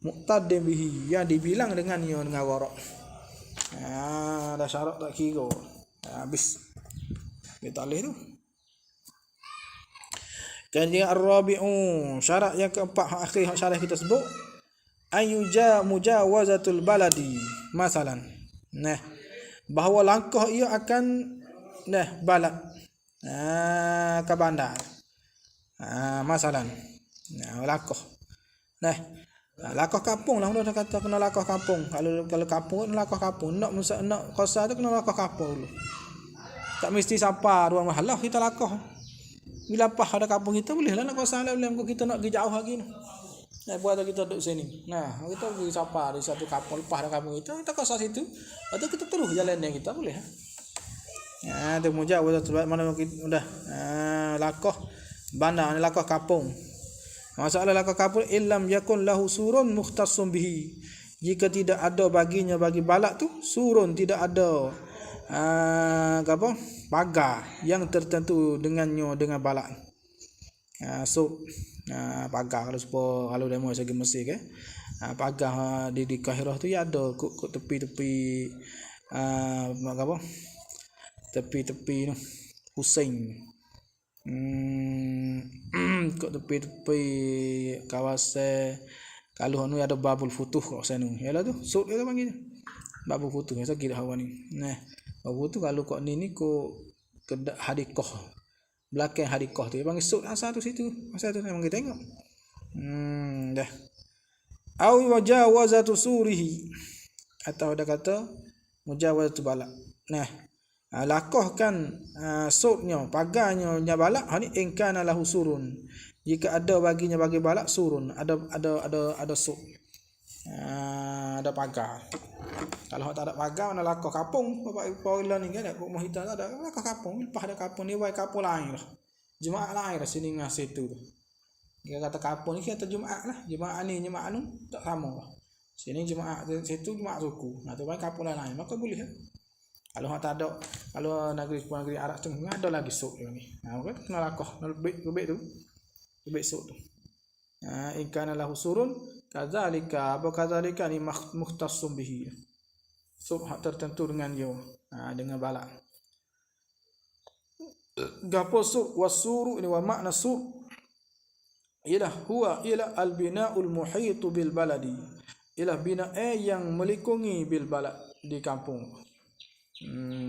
mu'taddin bihi, yang dibilang dengan ia dengan gharad. Dah syarat tak kira. Habis. Dia tak boleh tu. Kemudian ar-rabi'u, syarat yang keempat akhir syarat kita sebut, ayuja mujawazatul baladi masalan. Nah, bahawa langkah ia akan balad ke bandar. Masalan. Langkah. Langkah kampung lah dah kata kena langkah kampung. Kalau kampung langkah kampung, nak kosa tu kena langkah kampung dulu. Tak mesti sampai ruang mahalah kita langkah. Bila apa ada kampung kita boleh lah nak kosa lah, boleh kita nak pergi jauh lagi ni. Buat kita duduk sini. Kita pergi sapa di satu kampung, lepas ada kampung kita kosa situ. Atau kita terus jalan yang kita boleh. Tu mujawazah mana kita udah lakoh bandar ni lakoh kampung. Masalah lakoh kampung illam yakun lahu surun mukhtassum bihi. Jika tidak ada baginya bagi balak tu surun, tidak ada pagar yang tertentu dengannya dengan balak. Pagar kalau demo segi Mesir ke, pagar di Kahirah tu ya ada kok tepi-tepi tepi-tepi tu Husain. Kok tepi-tepi kawasan kalau anu ada Babul Futuh kat sana. Yalah tu, sud dia panggil Babul Futuh. Saya kira hawa ni. Babul tu kalau kok ni kok kedak hadikoh. Belakang hadikoh tu dia panggil sud asal tu situ. Asal tu memang kita tengok. Dah. Au wajawazatu surihi. Atau ada kata mujawazatu balak. Lakoh kan sudnya, pagarnya nya balak ni ingkana lahu surun. Jika ada baginya bagi balak surun, ada sud. Ada pagar. Kalau tak ada pagar mana lakoh kampung, bapak ibu ni kan kok mohita tak ada lakoh kampung, lepas ada kampung ni wai kampung lain lah. Jemaah lain lah sini dengan situ tu. Dia kata kampung ni kata jemaah lah, jemaah ni jemaah anu tak sama lah. Sini jemaah situ jemaah suku. Tu wai kampung lain, maka boleh lah. Kalau tak ada, kalau negeri Arab tu ada lagi sud ni. Maka kena lakoh, lebih tu. Lebih sud tu. In kana lahu surun kadzalika ni mukhtassum bihi. Sud hak tertentu dengan dia, dengan balak. Gapo sud wasuru ini wa makna sud ialah al-bina'ul muhitu bil baladi. Ialah bina yang melikungi bil balad di kampung.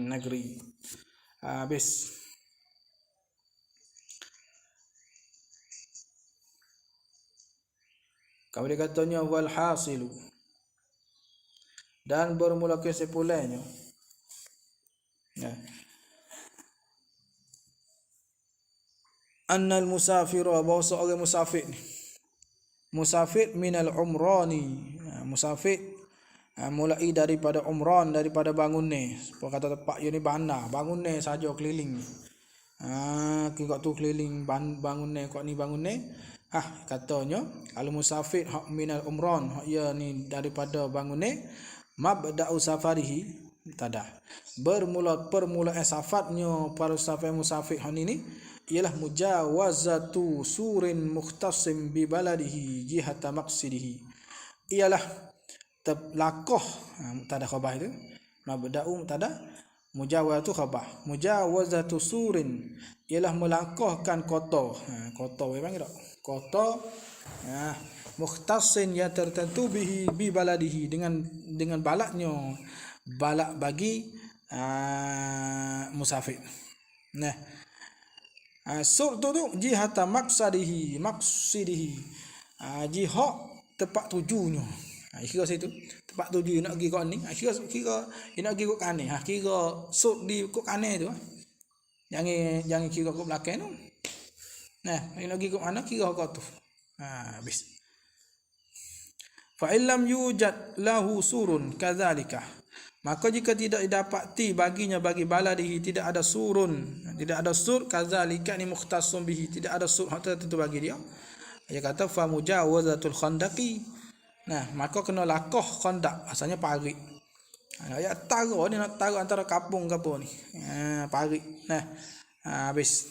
Negeri. Habis. Kalau dia katanya wal hasilu, dan bermula kesimpulannya annal musafira, bahawa seorang musafir minal umrani, musafir mulai daripada umran, daripada bangun ni. Apa kata tempat ni bandar, bangun ni saja keliling. Kira tu keliling bangun ni, kok ni bangun ni. Katanya kalau musafir hak minal umran, hak ia ni daripada bangun ni, mabda'u safarihi tadah. Permulaan safarnya para musafir hak ni ialah mujawazatu surin mukhtasim bi baladihi jihata maqsidihi. Ialah lakoh mubtada khabar itu, mabda'u mubtada, mujawazatu khabar. Mujawazatu surin ialah melangkahkan kota. Kota apa panggil tak? Kota mukhtasin yang tertentu bihi bi baladihi, dengan balaknya, balak bagi musafir. Sur tu jihata maqsidihi, jihad tempat tujunya. Kira situ tempat tuju nak pergi kat ni, kira nak pergi kat kanan, kira sur di kat kanan tu. Jangan kira kat belakang tu. Nak pergi kat mana, kira kat tu. Habis. Fa illam yujad lahu surun kadzalika, maka jika tidak didapati baginya bagi baladihi tidak ada surun, tidak ada sur, kadzalika ni mukhtassum bihi, tidak ada sur hak tertentu bagi dia. Dia kata fa mujawazatul khandaqi, maka kena lakoh khandak, asalnya parit. Ayat tara ni nak tara antara kampung ke apa ni, parit. Habis.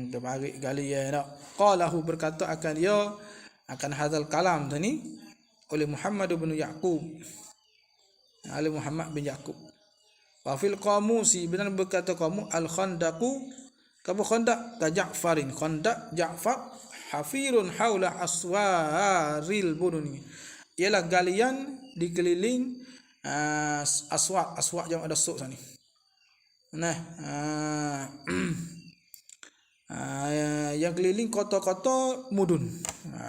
Parit gali ya nak. Qalahu, berkata akan dia akan hadzal kalam tadi oleh Muhammad bin Yaqub, oleh Muhammad bin Yaqub. Wa fil qamusi, benar berkata kamu al khandaqu Kamu khandaq ka Ja'farin, khandaq Ja'far hafirun haula aswaril bununi. Ialah galian dikeliling aswaq jam ada suq sana. Nah, yang keliling kota-kota mudun.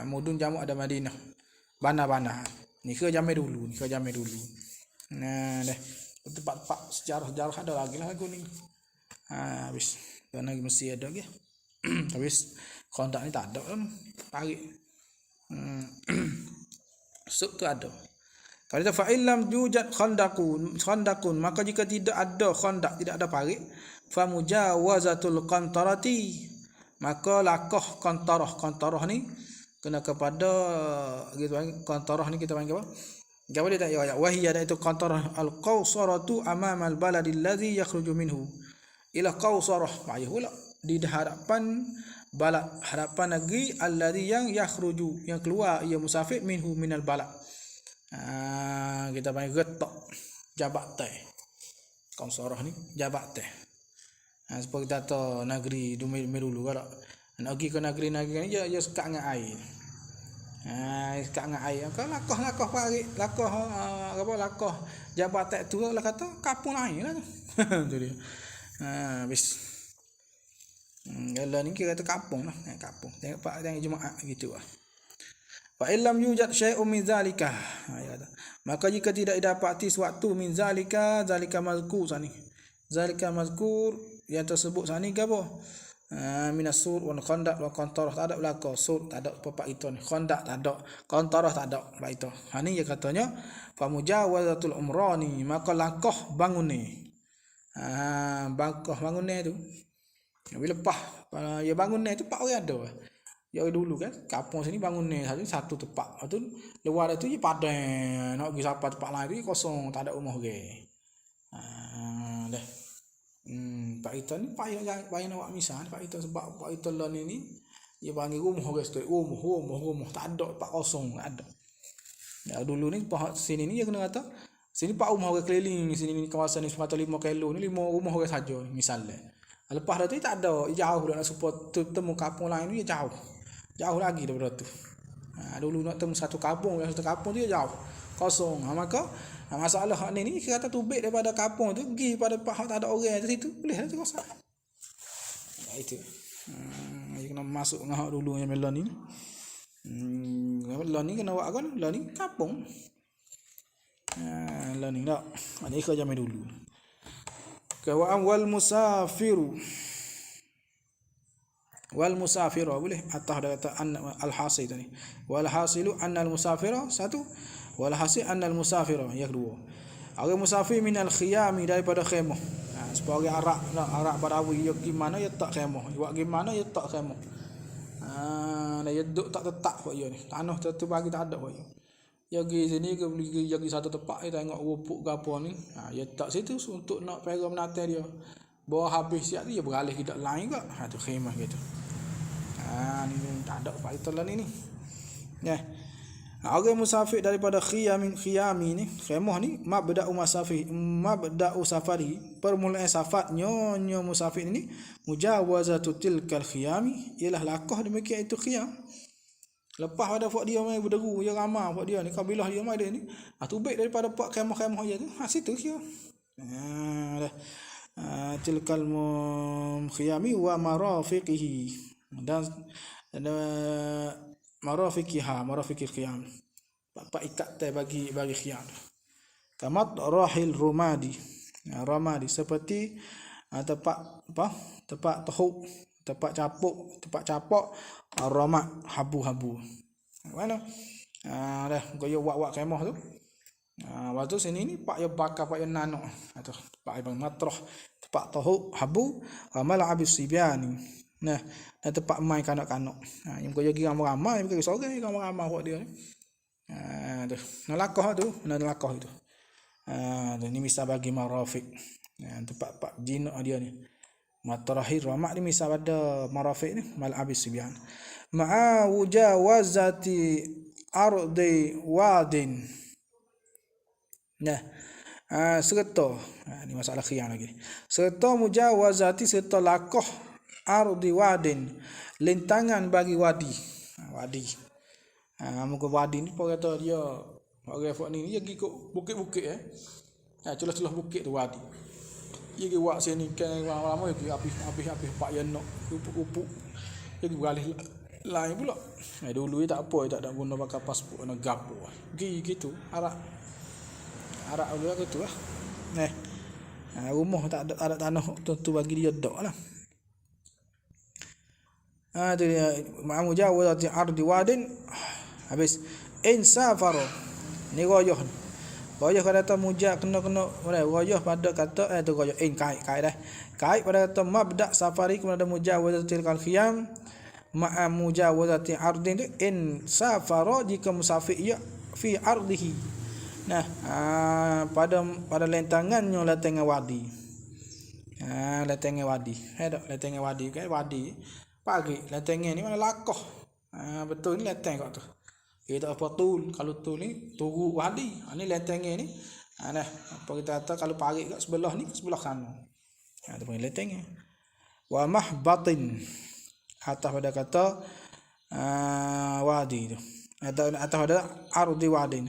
Mudun jamu ada Madinah. Bana-bana. Ni ke jamai dulu, Nah, dah. Tempat-tempat sejarah-sejarah ada lagi lah aku ni. Habis. Dan lagi mesti ada lagi. Habis kontak ni tak ada kan. Pagi. Suk tu ada. Kalau kita fa'ilam yujad khandaqun, maka jika tidak ada khandaq, tidak ada parit, fa mujawazatul qantarati, maka lakoh qantarah ni kena kepada gitu kan. Qantarah ni kita panggil apa? Apa dia tak ya? Wahiyya itu qantarah al-qawsaratu amama al-baladi alladhi yakhruju minhu. Ila qawsarah, payah pula di hadapan balad, hadapan negeri alladhi yang yakhruju, yang keluar ia musafir minhu minal balad. Kita panggil getok jabat teh. Qawsarah ni jabat teh. Seperti kita tahu negeri dulu kalau nak pergi ke negeri-negeri ni dia sekat dengan air. Sekat dengan air. Kalau lakoh parit, lakoh jabat teh tu lah kata kapung air lah tu. Tu dia. Habis. Kalau ni kita kata kampung lah, kampung. Tengok Jumaat gitu lah. Fa illam yujad syai'un min zalika. Maka jika tidak didapati suatu min zalika mazkur sani. Zalika mazkur yang tersebut sani ke apa? Minas sur wa khandaq wa qantarah, tak ada belaka. Sur tak ada pepak itu ni. Khandaq tak ada, qantarah tak ada. Baik itu. Ni dia katanya fa mujawazatul umrani, maka langkah bangun ni. Bangkah bangun ni tu. Bila lepas ya bangun ni tu pak orang ada. Ya dulu kan kampung sini bangun ni satu tempat. Tu luar tu je padang. Nak pergi sampai tempat lain tu kosong, tak ada rumah ke. Dah. Pak itu ni payah nak buat misal Pak itu sebab Pak itu lah ni dia panggil rumah orang situ. Rumah tak ada, tempat kosong tak ada. Ya dulu ni pak sini ni dia kena kata sini pak rumah orang keliling sini ni kawasan ni 105 kilo ni 5 rumah orang saja misalnya. Lepas tu tak ada, jauh dah nak support temu kampung lain ni jauh. Jauh lagi daripada tu. Dulu nak temu satu kampung tu jauh. Kosong. Maka masalah hak ni kita kata tubik daripada kampung tu pergi pada pak tak ada orang di situ. Boleh lah tu kosong. Itu. Dia kena masuk dengan hak dulu yang melon ni. Melon ni kena buat kan? Melon ni kampung. Melon ni tak. Ini kau jamai dulu. Kawa'am wal musafiru boleh atah dah kata al hasil tadi wal hasilu anna al musafira satu wal hasil anna al musafira yang kedua orang musafir min al khiyami daripada khemah. Sebagai Arab Badawi ya gimana ya tak khemah, buat gimana ya tak khemah. Dia duduk tak tetap buat dia ni tanah tu bagi tak ada buat dia. Dia pergi sini ke pergi satu tempat dia tengok rupuk ke apa ni. Dia tak situ untuk nak pegang menata dia. Bawa habis siap dia beralih ke lain ke. Tu khemah gitu. Ni tak ada faedah ni. Ya. Orang musafir daripada khiyami ni, khemah ni mabda'u safari, permulaan safarnya musafir ni mujawazatu tilkal khiyami, ialah lakah demikian itu khiyam. Lepas pada pak dia mai berderu dia ramai pak dia ni kabilah dia mai dia ni tubik daripada pak khemah dia tu situ dia tilkal khiyami wa marafiqihi dan marafiqil khiyam pak ikat teh bagi khiyam kamat rahil rumadi seperti tempat tahuk, tempat capuk ramat habu-habu. Mana? Dah goyo wak kemah tu. Waktu sini ni pak ya bakar pak ya nanok atau pak ibang matrah, tempat tahuk habu ramal abis sibiani. Nah, tempat main kanak-kanak. Yang goyo gi ramai-ramai pergi sore ramai-ramai buat dia ni. Tu. Nak lakah itu. Ni misal bagi marafiq. Tempat pak jinak dia ni. Matrahir ramak ni misal pada marafiq ni mal abis sibyan ma'a wujawazati ardi wadin. Nah, serta ni masalah khiyam lagi. Serta mujawazati serta lakoh ardi wadin, lintangan bagi wadi. Wadi. Muka wadi ni pun kata dia orang fak ni dia pergi ke bukit-bukit celah-celah bukit tu wadi. Dia pergi buat sini kan lama-lama dia habis pak yang nak upuk-upuk. Dia pergi beralih lain pula. Dulu dia tak apa, dia tak ada guna pakai pasport nak gapo. Pergi gitu, arak dulu gitu lah. Rumah tak ada tanah tentu bagi dia dak lah. Tu dia ma'amujawazati ardi wadin. Habis insafaro ni royah kata mujak kena royah pada kata tu royah kait dah kait pada kata mabda safari kemudian ada mujawazatil khiyam ma'a mujawazati ardin tu insafaro jika musafir ia fi ardihi pada lentangannya lentangan wadi lentangan wadi lentangan wadi kan wadi pagi lentangan ni mana lakoh betul ni lentang kat tu. Kita apa tul, kalau tul ni turu wadi. Ni lentangan ni. Apa kita kata kalau parik kat sebelah ni ke sebelah sana. Tu panggil lentangan. Wa mahbatin. Atas pada kata wadi tu. Atas pada ardi wadin.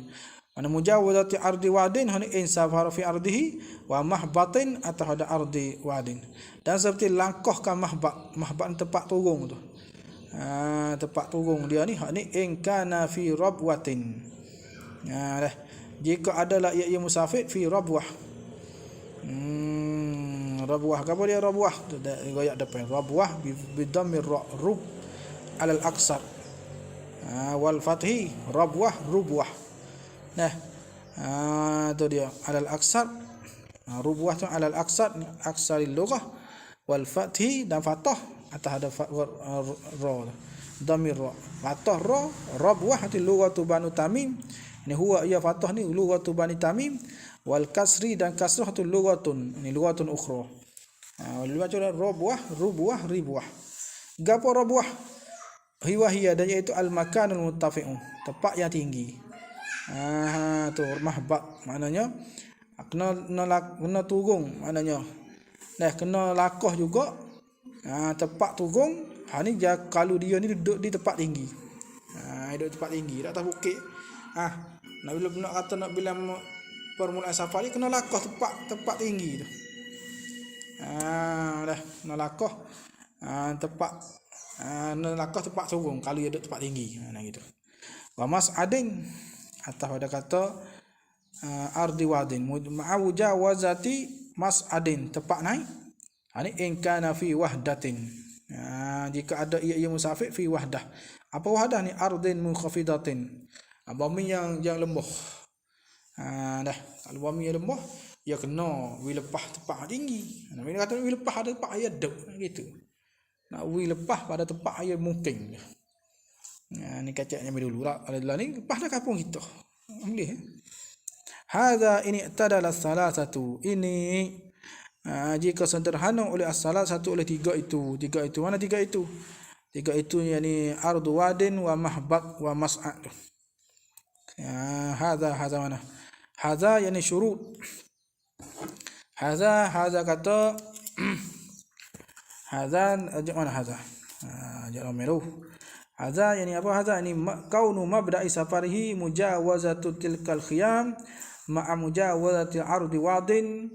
Mana mujawazati ardi wadin hani insafar fi ardihi wa mahbatin atas pada ardi wadin. Dan seperti langkahkan mahbat tempat turun tu. Tempat turun dia ni in kana fi rabwatin. Jika adalah ia musafir fi rabwah. Rabwah apa dia rabwah? Goyak depan rabwah bi dhammir rub alal aqsar. Wal fathi rabwah rubwah. Tu dia alal aqsar. Rubwah tu alal aqsar aqsaril lughah wal fathi dan fathah atas ada ra dhamir ra fathah ra rabwah ti lughatu banu tamim ni huwa ia fathah ni lughatu bani tamim wal kasri dan kasrah tu lughatun ni lughatun ukhra wal baca rabwah rubwah ribwah gapo rabwah hiya dan iaitu al makanul muttafi'u tempat yang tinggi tu mahbat maknanya kena turun maknanya kena lakoh juga tempat turun ni kalau dia ni duduk di tempat tinggi duduk tempat tinggi tak atas bukit nak kata nak bila permulaan safari kena lakoh tempat tinggi tu nak lakoh tempat turun kalau dia duduk tempat tinggi gitu. Wa mas'adin atas pada kata ardi wadin ma'awujawazati mas'adin tempat naik ini in kana fi wahdatin. Jika ada ia musafir fi wahdah. Apa wahdah ni? Ardin munkhafidatin. Bumi yang lemah. Kalau bumi yang lemah, ia kena wi lepah tempat tinggi. Nak kata wi lepah ada tempat air dek gitu. Nak wi lepah pada tempat air mungkin. Ni kacaknya dulu lah. Adalah ni lepas dah kampung kita. Boleh. Hadza ini tadala salasatu. Ini jika sederhana oleh as-salah satu oleh tiga itu mana tiga itu yakni ardu wadin wa mahbat wa mas'ad hadza mana hadza yani syurut hadza kata hadza mana hadza jalan meruh hadza yani apa hadza ini kaunu mabda'i safarihi mujawazatu tilkal khiyam ma'a mujawazati ardi wadin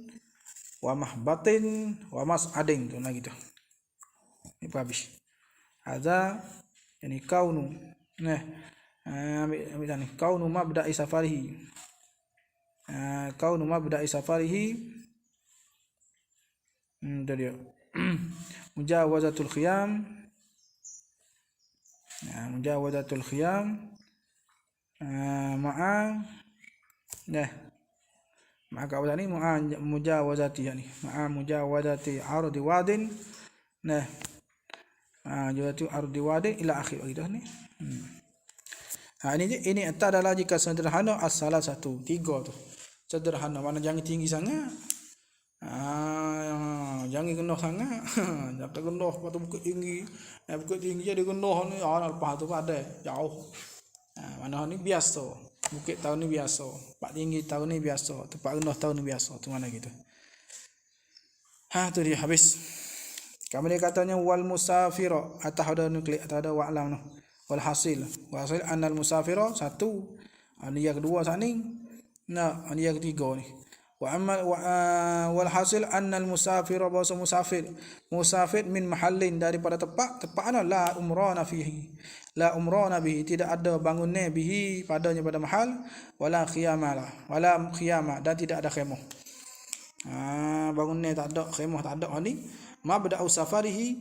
wa mahbatin wa mas'adin tu gitu. Ini habis. Hadza yani kaunu ambil ni kaunu mabda'i safarihi. Kaunu mabda'i safarihi dia mujawazatul khiyam. Mujawazatul khiyam ma'a maka awal ni mujawazati yani mujawazati ardi wadin jawatu ardi wadin ila akhir gitu ni ini adalah jika sederhana as-salah satu tiga tu sederhana mana jangan tinggi sangat jangan kena sangat jangan kena pada bukit tinggi jadi kena ni lepas tu ada jauh mana ni biasa bukit tahun ni biasa, tempat tinggi tahun ni biasa, tempat rendah tahun ni biasa, tu mana gitu. Tu dia habis. Kemudian katanya wal musafira, atau ada nuklik atau ada wa'lam noh. Wal hasil annal musafira satu, ini yang kedua sani. Nah, ini yang ketiga ni. Wal hasil annal musafira, bahasa musafir min mahallin, daripada tempat ana la umrana fihi, la umrana bihi, tidak ada bangunnya bihi padanya pada mahal, wala khiyama dan tidak ada khemah. Bangunnya tak ada, khemah tak ada. Ni mabda'u safarihi,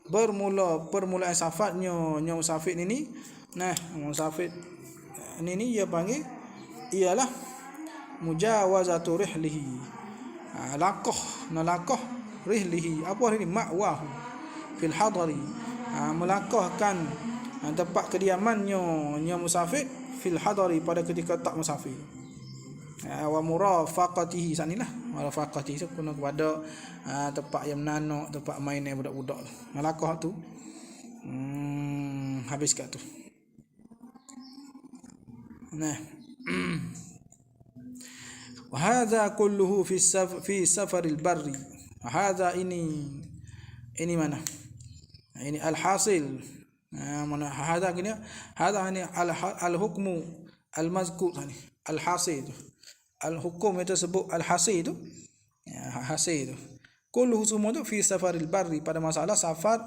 permulaan safarnya musafir ini. Nah, musafir ini ia panggil ialah mujawazatu rihlihi, nalaqah rihlihi, apa ini ma'wahu fil hadari, melangkahkan tempat kediamannya musafir fil hadari, pada ketika tak musafir. Wa murafaqatihi, sanilah murafaqatihi tu kena kepada tempat yang menanak, tempat main budak-budak tu. Melangkah tu habis kat tu. Nah, wa hadza kulluhu fi safaril barri. Hadza ini mana? Ini al-hasil. Mana hadza gini? Hadza ini al-hukmu al-mazkur ni. Al-hasil. Al-hukum itu sebut al-hasil itu. Hasil itu. Kulluhu semua tu fi safaril barri, pada masalah safar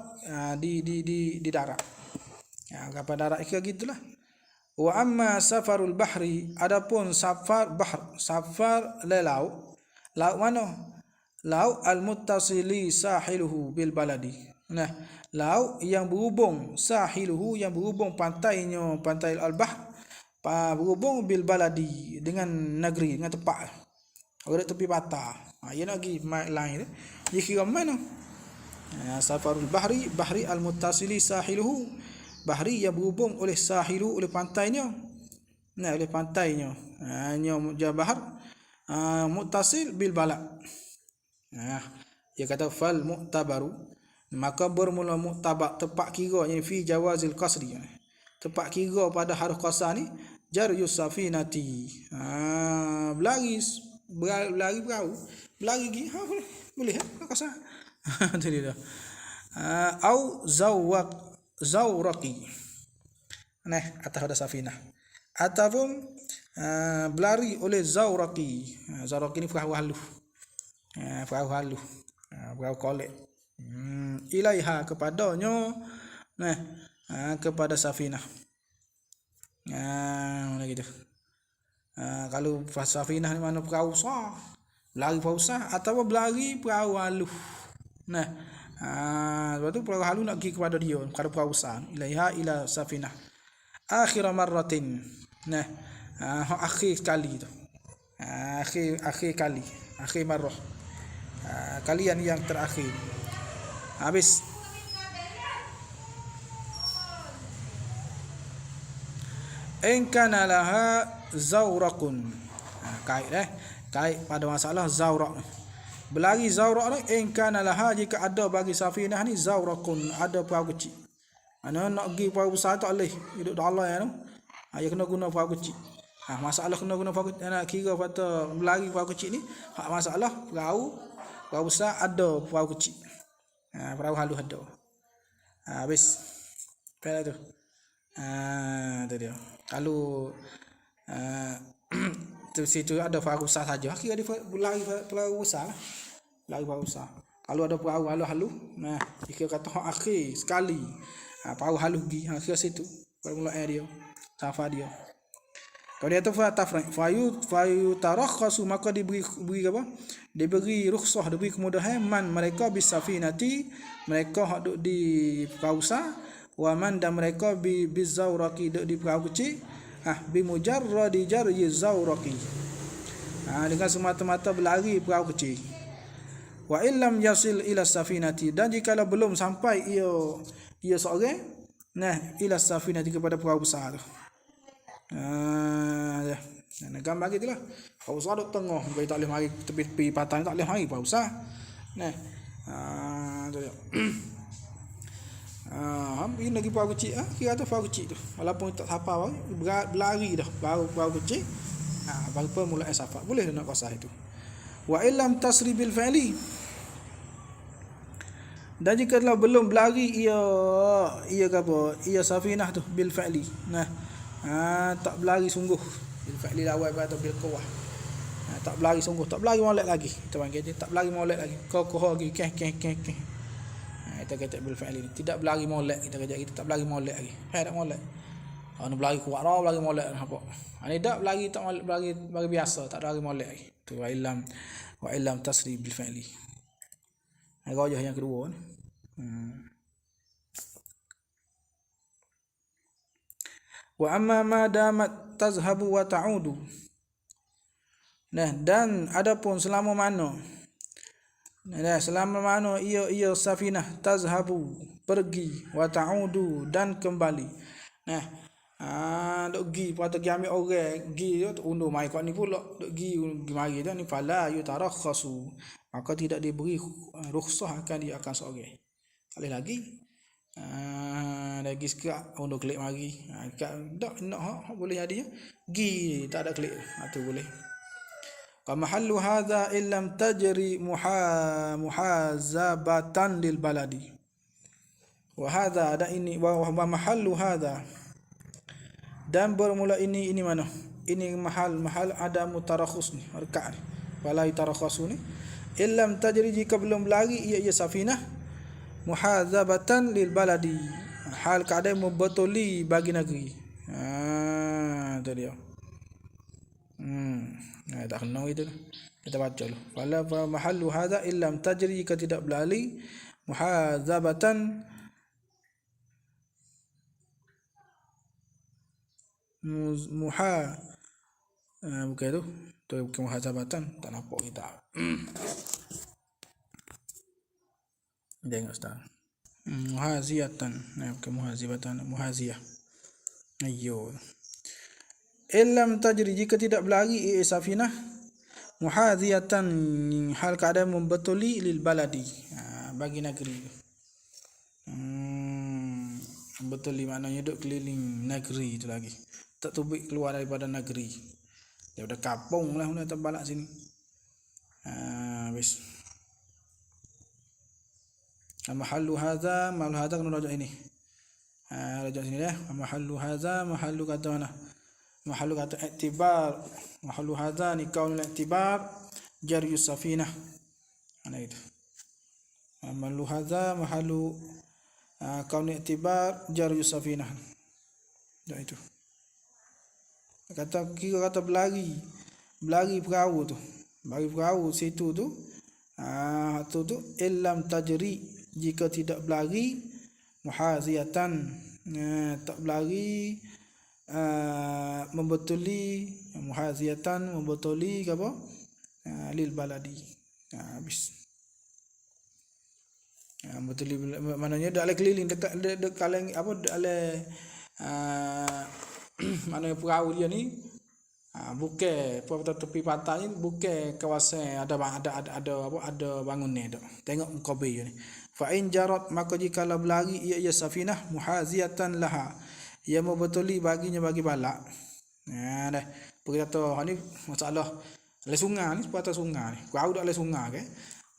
di darat. Kapal darat itu gitulah. Wa amma safarul bahri, adapun safar bahr, safar laut. Laut mana? Laut al-muttasili sahiluhu bil baladi. Nah, laut yang berhubung, sahiluhu yang berhubung pantainya, pantai al-bahr, berhubung bil baladi dengan negeri, dengan tempat. Ada tepi patah. Ia lagi lain. Dia kira mana? Safarul bahri al-muttasili sahiluhu, bahri yang berhubung oleh sahilu, oleh pantainya. Nah, oleh pantainya. Nya bahar muttasil bil balad. Dia kata fal mu'tabaru, maka bermula mu'tabar, tempat kira yang fi jawazil qasri, tempat kira pada harus qasar ni jaryus safinati. Berlari perahu, berlari gini, boleh qasar. Tadi dah. Au zawraqi. Nah, atas ada safinah. Ataupun berlari oleh zawraqi. Zawraqi ni perahu halus. Perahu kolek. Ilaiha, kepadanya. Nah, kepada safinah. Mana gitu. Kalau safinah ni mana perahu sah, berlari perahu sah, atau berlari perahu halus. Nah, sebab tu perahu halu nak pergi kepada dia, kepada perahu besar. Ilaiha ila safinah akhir marratin. Nah, akhir kali tu. Akhir kali, akhir marrah. Kalian yang terakhir. Habis. In kana laha zawraqun. Kait pada masalah zawraq. Berlari zawraq ni, in kana laha, jika ada bagi safinah ni zawraqun, ada perahu kecil. Mana nak pergi perahu besar tak boleh, hidup dalam ya tu. Ya kena guna perahu kecil. Masalah kena guna perahu kecil, nak kira kata berlari perahu kecil ni, masalah perahu besar ada perahu kecil. Perahu halus ada. Habis. Pada tu. Tu dia. Kalau tu situ ada perahu besar saja, kira dia berlari perahu besar. Lari perahu besar. Kalau ada perahu halus, nah, jika kata akhir sekali, perahu halus pergi, akhir situ permulaan dia, safar dia. Kalau dia tu fayu tarakhasu, maka diberi apa? Diberi rukhsah, diberi kemudahan man mereka bisafinati, mereka duduk di perahu besar, wa man dan mereka bizawraqi, duduk di perahu kecil, bi mujarradi jaryi zawraqi, dengan semata-mata berlari perahu kecil. Wa illam yasil ila safinati, dan jikalau belum sampai ia seorang, nah, ila safinati, kepada perahu besar tu. Nah, gambar gitulah. Perahu besar duduk tengah, bagi tak boleh mari tepi patang, tak boleh mari perahu besar. Nah, tu dia. Ini lagi perahu kecil, kira tu perahu kecil tu. Walaupun tak safar, berlari dah perahu kecil. Bagi permulaan safar, boleh nak qasar itu. Wa illam tasri bil fi'li, Dan jika telah belum berlari ia apa? Ia safinah tu bil fa'li. Nah, tak berlari sungguh. Bil fa'li awal atau bil quwwah. Tak berlari sungguh, tak berlari molek lagi. Kita panggil dia tak berlari molek lagi. Kokoh lagi keh. Kita kata bil fa'li. Tidak berlari molek, kita kata kita tak berlari molek lagi. Tak molek. Nak berlari kuat dah, berlari molek apa. Ini tak berlari, tak molek, berlari biasa, tak berlari molek lagi. Tu wa illam tasri bil fa'li. Rajah yang kedua ni. Wa amma ma damat tazhabu wa ta'udu. Nah, dan adapun selama mana ia safinah tazhabu pergi wa ta'udu dan kembali. Nah, dok gi patut gi ambil orang gi tu undur mai kat ni pula dok gi mari dah ni fala yutarakhasu, maka tidak diberi rukhsah akan dia akan seorang. Tak lagi lagi sekak undur klik mari dak nak boleh jadi gi tak ada klik tu boleh. Wa mahallu hadza illam tajri muhazabatan lil baladi. Wa hadza ada ini wa mahallu hadza, dan bermula ini mana? Ini mahal ada mutarakhus ni, rekat ni. Wala tarakhasu ni illam tajri, jika belum berlari ia safinah muhazabatan lil baladi, hal keadaan membetuli bagi negeri. Tu dia. Tak kena itu. Kita baca dulu. Wala mahallu hadza illam tajri, jika tidak berlari muhazabatan bukan tu bukan muhazabatan, tak nampak kita. Tengok ustaz. Muhaziatan, bukan muhazibatan, muhaziyah. Ayyo. Illam tajri, jika tidak berlari safinah muhaziyatan, hal keadaan membetuli lil baladi, bagi negeri. Betuli maknanya duduk keliling negeri itu lagi. Tak tubik keluar daripada negeri. Daripada kampung lah nak terbalak sini. Habis. Mahallu hadza kena rajak ini. Rajak sini dah. Mahallu hadza, mahallu kata mana? Mahallu kata i'tibar. Mahallu hadza ni kaunul i'tibar jaryu safinah. Ana itu. Mahallu hadza mahallu kaunul i'tibar jaryu safinah. Dah itu. Kata berlari perahu tu. Berlari perahu situ tu. Tu illam tajri, jika tidak berlari muhaziatan, tak berlari membetuli, muhaziatan membetuli apa lil baladi. Habis. Betuli maknanya dak keliling dekat apa dak mana perahu dia ni bukan tepi pantai ni, bukan kawasan ada bangun ni dak. Tengok muka bay ni. Fa in jarat, maka jikalau berlari ia safinah muhaziatan laha, ia membetuli bagi balak. Dah. Pergi kata ni masalah le sungai ni, sepatah sungai ni. Perahu dak le sungai ke.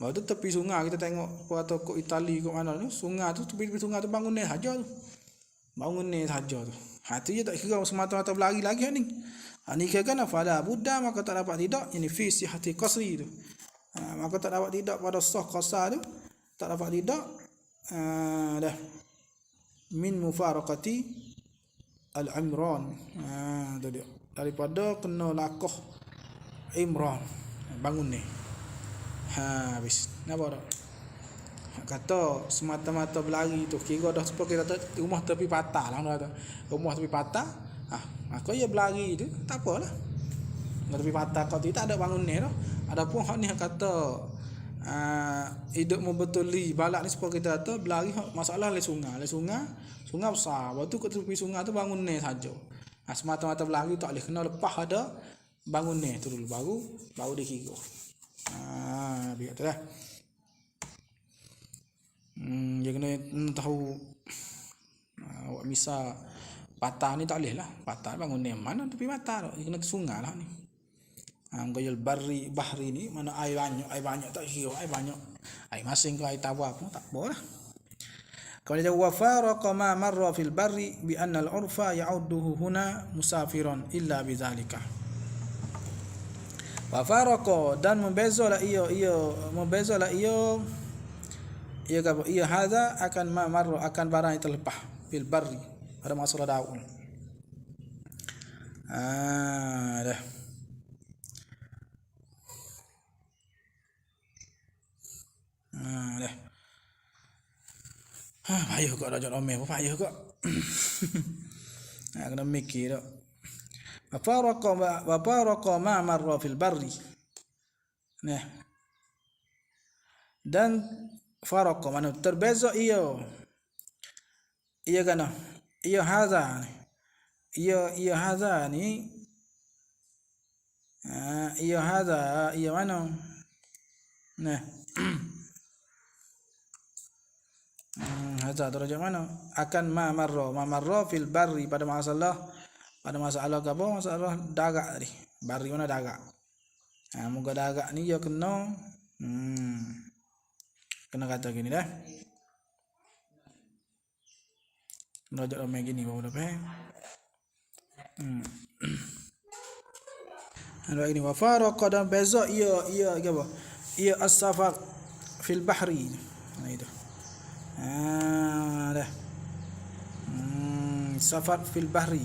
Baru tu tepi sungai kita tengok kata kok Itali kok mana ni, sungai tu tepi sungai tu bangun ni saja tu. Bangun ni saja tu. Tu je tak kira semata-mata berlari lagi ni. Ni kira kan fala buddha, maka tak dapat tidak, ini fi sihhati qasri tu. Maka tak dapat tidak pada sah qasar tu, tak dapat tidak dah min mufaraqati al-imran. Tu dia. Daripada kena lakoh imran, bangun ni. Habis. Nampak tak? Kata semata-mata berlari tu kira dah seperti kata rumah tepi patah lah kata. Rumah tepi patah, maka ia berlari tu tak apalah. Tepi patah kau tak ada bangun ni dah. Adapun hak ni kata hidup membetuli balak ni seperti kita kata berlari masalah le sungai besar. Waktu kat tepi sungai tu bangun ni saja. Semata-mata berlari tak boleh, kena lepas ada bangun ni tu dulu baru dikira. Biar tu lah. Dia kena tahu awak misal patah ni tak boleh lah. Patah bangun ni mana tepi patah tak. Dia kena ke sungai lah ni. Gayal bahri ni mana air banyak tak kira air banyak. Air masing ke air tawar pun tak apa lah. Kemudian wa faraqa ma marra fil barri bi anna al urfa ya'udduhu huna musafiran illa bidzalika. Wa faraqa dan membezalah ia hadza akan ma marra akan barang yang terlepas fil barri pada masalah daun. Dah. Dah. Payah kau dah jawab omel, payah kau. Kena mikir dah. Faraqa ma marra fil barri. Nah. Dan faraqa mana terbeza ia kana. Ia hadza ni. Ia mana? Nah. Hadza darajat mana? Akan ma marra fil barri pada masalah apa? Masalah darat tadi. Barri mana darat. Moga darat ni dia kena kata gini dah. Darajat ramai gini baru dah faham. Ada ini wa faraqa dan beza ia apa? Ia as-safar fil bahri. Itu. Dah. Safar fil bahri.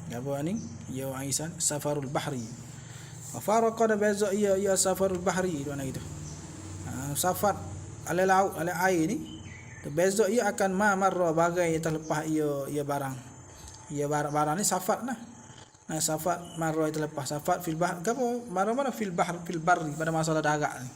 Apa ni? Ya Aisan safarul bahri. Wa faraqa dan beza ia safarul bahri itu mana gitu. Safar ala laut ala air ni terbeza ia akan ma marra bagai terlepas ia barang. Ia barang ni safar nah. Safar marra terlepas safar fil bahr apa marra fil barri pada masalah darat ni.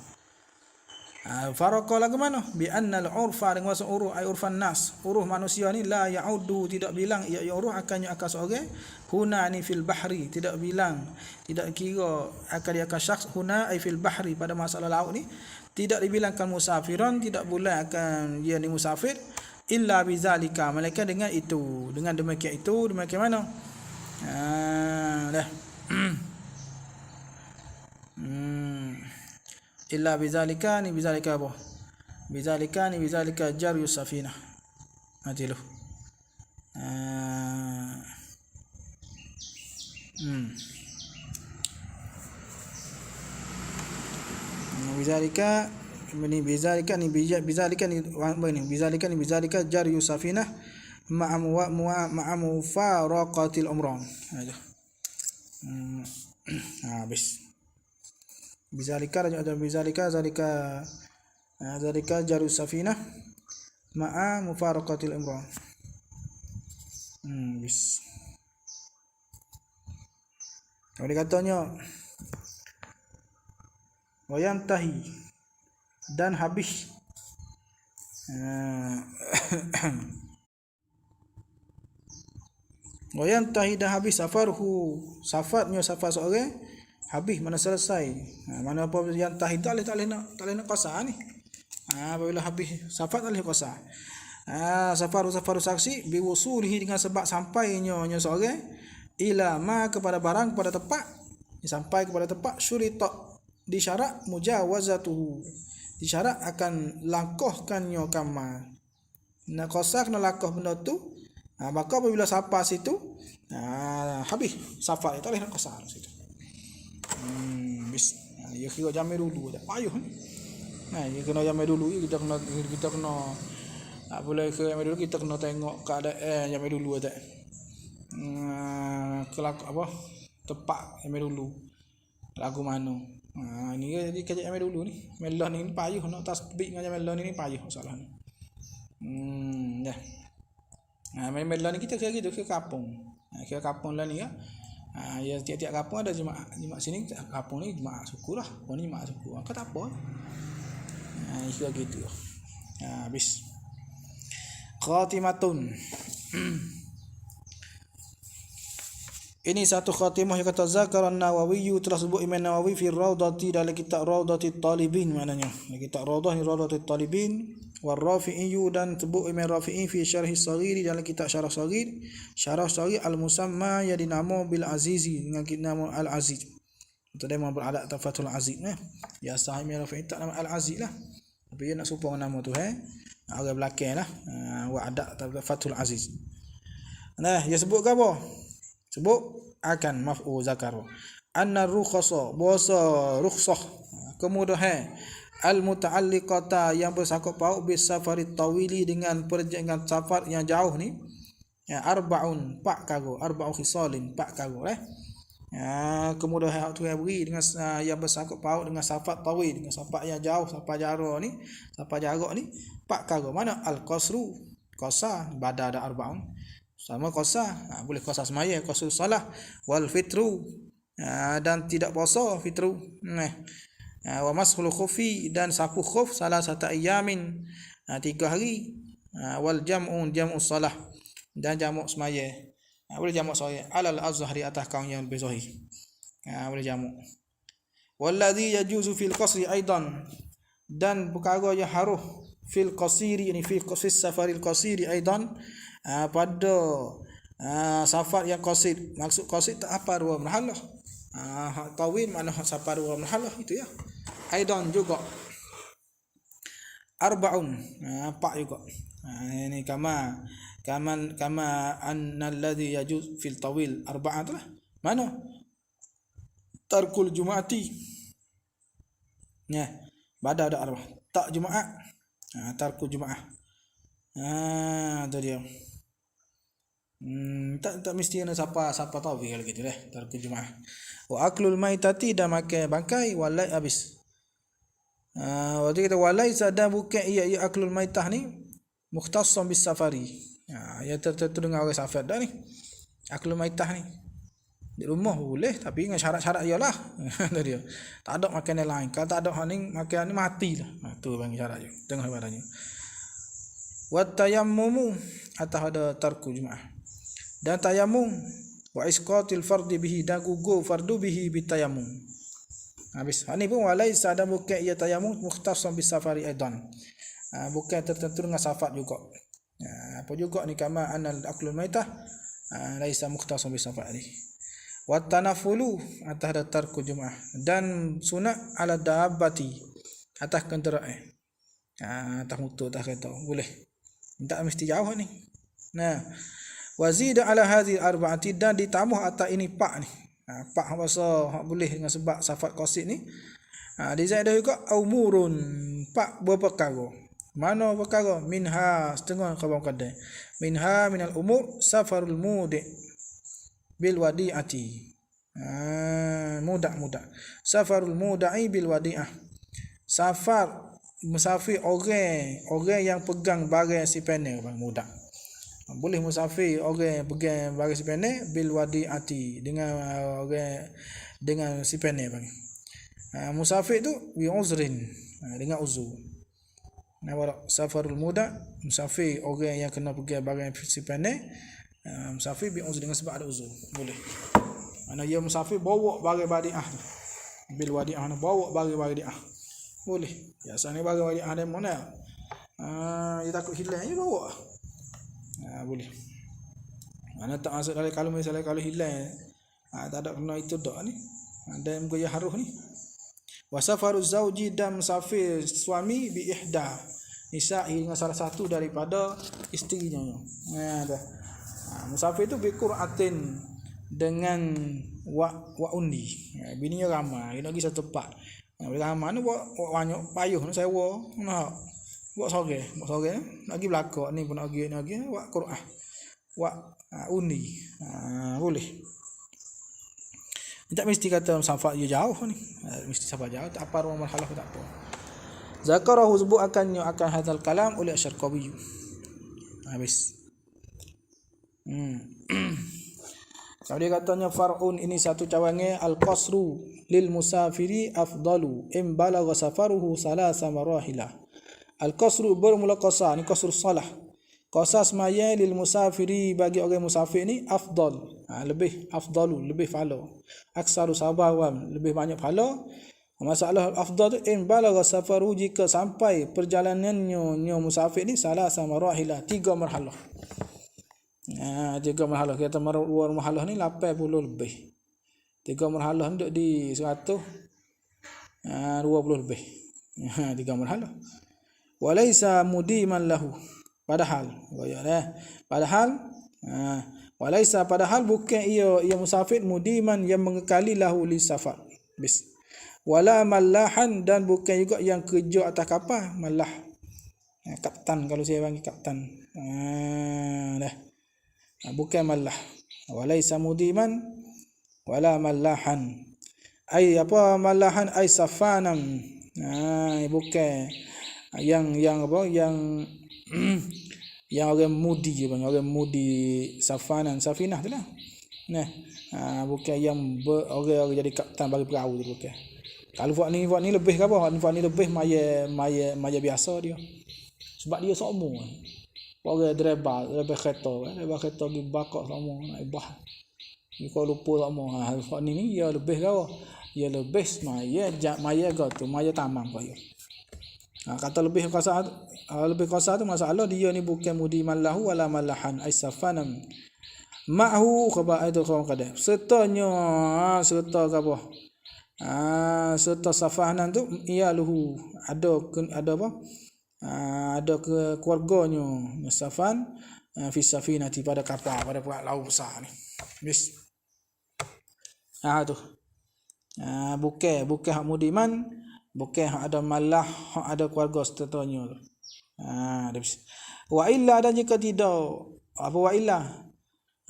Faraqa lagu mana? Bi anna al-urfa dengan maksud uruh ay urfan nas. Uruh manusia ni la ya'uddu tidak bilang ia uruh akan seorang huna ni fil bahri tidak bilang tidak kira akan syakhs huna ay fil bahri pada masalah laut ni tidak dibilangkan musafiran tidak bulan akan dia ni musafir illa bizalika malaikat dengan itu dengan demikian mana? Dah. Illa bizalika ni bizalika apa? Bizalika jaryus safinah. Mati lu. Bizalika jaryus safinah ma'amu faraqatil umran. Aduh. Habis. Bizalika jarus safinah ma'a mufaraqatil imran. Bis. Kalau katanya wayantahi dan habis wayantahi dan habis safarnya safar seorang habis mana selesai. Mana apa yang tahi tak boleh nak qasar ni. Apabila habis safar tak boleh qasar. Safaru saksi biwusulihi dengan sebab sampainya seorang ila ma kepada barang pada tempat sampai kepada tempat syurita disyarat mujawazatuhu disyarat akan langkahkannya kamal. Nak qasar kena langkah benda tu. Maka apabila sampai situ habis safar tak boleh nak qasar situ. Bis. Ya kira jamai dulu tak payah ni. Ya kena jamai dulu kita kena tak boleh ke jamai dulu kita kena tengok keadaan jamai dulu tak. Kelak apa? Tepat jamai dulu. Lagu mana? Ni jadi kerja jamai dulu ni. Melah ni payah nak tasbih dengan jamai melah ni payah masalah ni. Dah. Melah ni kita kira gitu ke kampung. Kira kampung lah ni ya. Ya tiap-tiap kampung ada jemaah sini kampung ni jemaah suku lah. Kampung ni jemaah suku. Kata apa? Kira gitu. Habis. Khatimatun. Ini satu khatimah yang kata Zakaran Nawawi telah sebut Imam Nawawi fi Raudhati dalam kitab Raudhatit Talibin maknanya. Kitab Raudhah ni Raudhatit Talibin والرافعي dan sebut Imam Rafi'i fi syarh as-saghir dalam kitab syarah saghir al-musamma yang dinama bil azizi dengan nama al-aziz. Itu dia beradat tafatul aziz biasa Imam Rafi'i tak nama al-aziz lah, tapi dia nak serupa nama tu orang belakang lah wa adat tafatul aziz. Nah, dia sebut ke apa? Sebut akan maf'ul zakar anna rukhasa bahasa rukhsah kemudahan al-muta'alliqata yang bersangkut paut bis safarit tawili dengan perjalanan safar yang jauh ni arbaun 4 karo arba'u khisalin 4 karo kemudahan tu yang beri dengan yang bersangkut paut dengan safar tawil dengan safar yang jauh safar jarak ni 4 karo mana al-qasru qasar badal ada arbaun sama qasar boleh qasar semaya qasru salah wal fitru dan tidak puasa fitru wa mashul khufi dan sapu khuf salah satu ayamin 3 hari wal jam'u salah dan jamak semaya boleh jamak semaya alal azhari atas kaum yang lebih sahih boleh jamak walladhi yajuzu fil qasri aidan dan perkara yang harus fil qasiri yani fil safaril qasiri aidan pada safar yang qasid maksud qasid tak apa dua marhalah tawil mana safar dua marhalah itu ya aidan juga arbaun 4 juga ini kama annalladhi yajuz fil tawil arba'ah lah mana tarkul jum'ati badal ada arba'ah tak jumaat tarkul jum'ah tu dia tak mesti ada siapa tawil gitu tarkul jum'ah wa aklul maitati dan makan bangkai walai habis. Waktu kita walaisa dan bukan ia aklul maitah ni mukhtassan bis safari. Ya tertentu dengan orang safar dah ni. Aklul maitah ni di rumah boleh tapi dengan syarat-syarat ialah dia. Tak ada makanan lain. Kalau tak ada ni makanan ni matilah. Tu bagi syarat dia. Tengok badannya. Wa tayammumu atau ada tarku jumaah. Dan tayammum wa isqatil fardi bihi dan gugur fardu bihi bitayammum. Habis. Ini pun walaisa dan bukan ia tayammum mukhtassan bis safari aidan. Bukan tertentu dengan safar juga. Apa juga ni kama anal aklul maitah laisa mukhtassan bis safari. Wa tanafulu atas ada tarku jumaah dan sunat ala dabbati atas kenderaan. Atas motor atas kereta boleh. Tak mesti jauh ni. Nah, wazida ala hadhihi arba'ati dan ditambah atas ini pak ni. Pak bahasa boleh dengan sebab safat qasid ni dizaidah juga umurun pak berperkara mana perkara minha setengah khabar qadai minha minal umur safarul mudi bil wadi'ati muda safarul mudai bil wadi'ah safar musafir orang yang pegang barang si panel bang muda boleh musafir orang yang pegang barang si panel bil wadi'ati dengan orang dengan si panel bang. Musafir tu bi uzrin dengan uzur. Nama safarul muda musafir orang yang kena pegang barang si panel musafir bi uzrin dengan sebab ada uzur boleh. Ana dia musafir bawa barang wadi'ah bil wadi'ah bawa barang wadi'ah boleh. Biasanya barang wadi'ah ada mana? Dia takut hilang je bawa. Boleh. Mana tak masuk dalam kalau misalnya kalau hilang tak ada kena itu dak ni. Dan gaya haruh ni. Wasafaruz zauji dan musafir suami bi ihda nisa'i dengan salah satu daripada isterinya. Musafir tu bi qur'atin dengan wa undi. Bininya ramai, dia nak pergi satu tempat. Bila ramai ni buat banyak payuh nak sewa. Buat sore nak pergi belakang ni pun nak pergi buat Quran buat undi boleh. Tak mesti kata safar je jauh ni mesti safar jauh tak apa rumah marhalah tak apa. Zakarahu sebut akan hadzal kalam oleh Asy-Syarqawi habis. Kalau dia katanya far'un ini satu cawangan al-qasru lil musafiri afdalu im balagha safaruhu salasa marahilah. Al-qasru bermula qasar ni qasrus salah. Qasar semaya lil musafiri bagi orang musafir ni afdal. Lebih afdalu, lebih pahala. Aksaru sabawam, lebih banyak pahala. Masalah afdal tu in balagha safaru, jika sampai perjalanannya musafir ni salah sama rahilah, 3 marhalah. 3 marhalah, kita luar marhalah ni 80 lebih. 3 marhalah duduk di 120 lebih. 3 marhalah. Walaisa mudiman lahu, padahal padahal bukan ia musafir mudiman yang mengekali lahu li safar. Bis. Wala mallahan, dan bukan juga yang kerja atas kapal, mallah. Kaptan, kalau saya panggil kaptan. Bukan mallah. Walaisa mudiman wala mallahan. Ai apa mallahan, ai safanam. Bukan yang yang orang mudi, orang mudi, safinah tu lah. Bukan yang orang jadi kaptan bagi perahu tu, bukan. Kalau buat ni lebih ke apa? Buat ni lebih maya biasa dia. Sebab dia semua. Orang driver kereta pergi bakar semua nak ibah. Ni kau lupa semua. Buat ni dia lebih ke apa? Dia lebih maya tu, maya tamam kau. Kata lebih kuasa tu masalah dia ni bukan mudiman lahu wala malahan aisafanam. Ma'hu khabar itu kau kada. Serta ke apa? Serta safahanan tu ialuhu, ada apa? Ada ke keluarganya safan fi safinati, pada kapal, pada laut besar ni. Bis. Tu. Bukan hak mudiman, bukan hak ada malah, hak ada keluarga sertanya tu. Wa illa, dan jika tidak, apa wa illa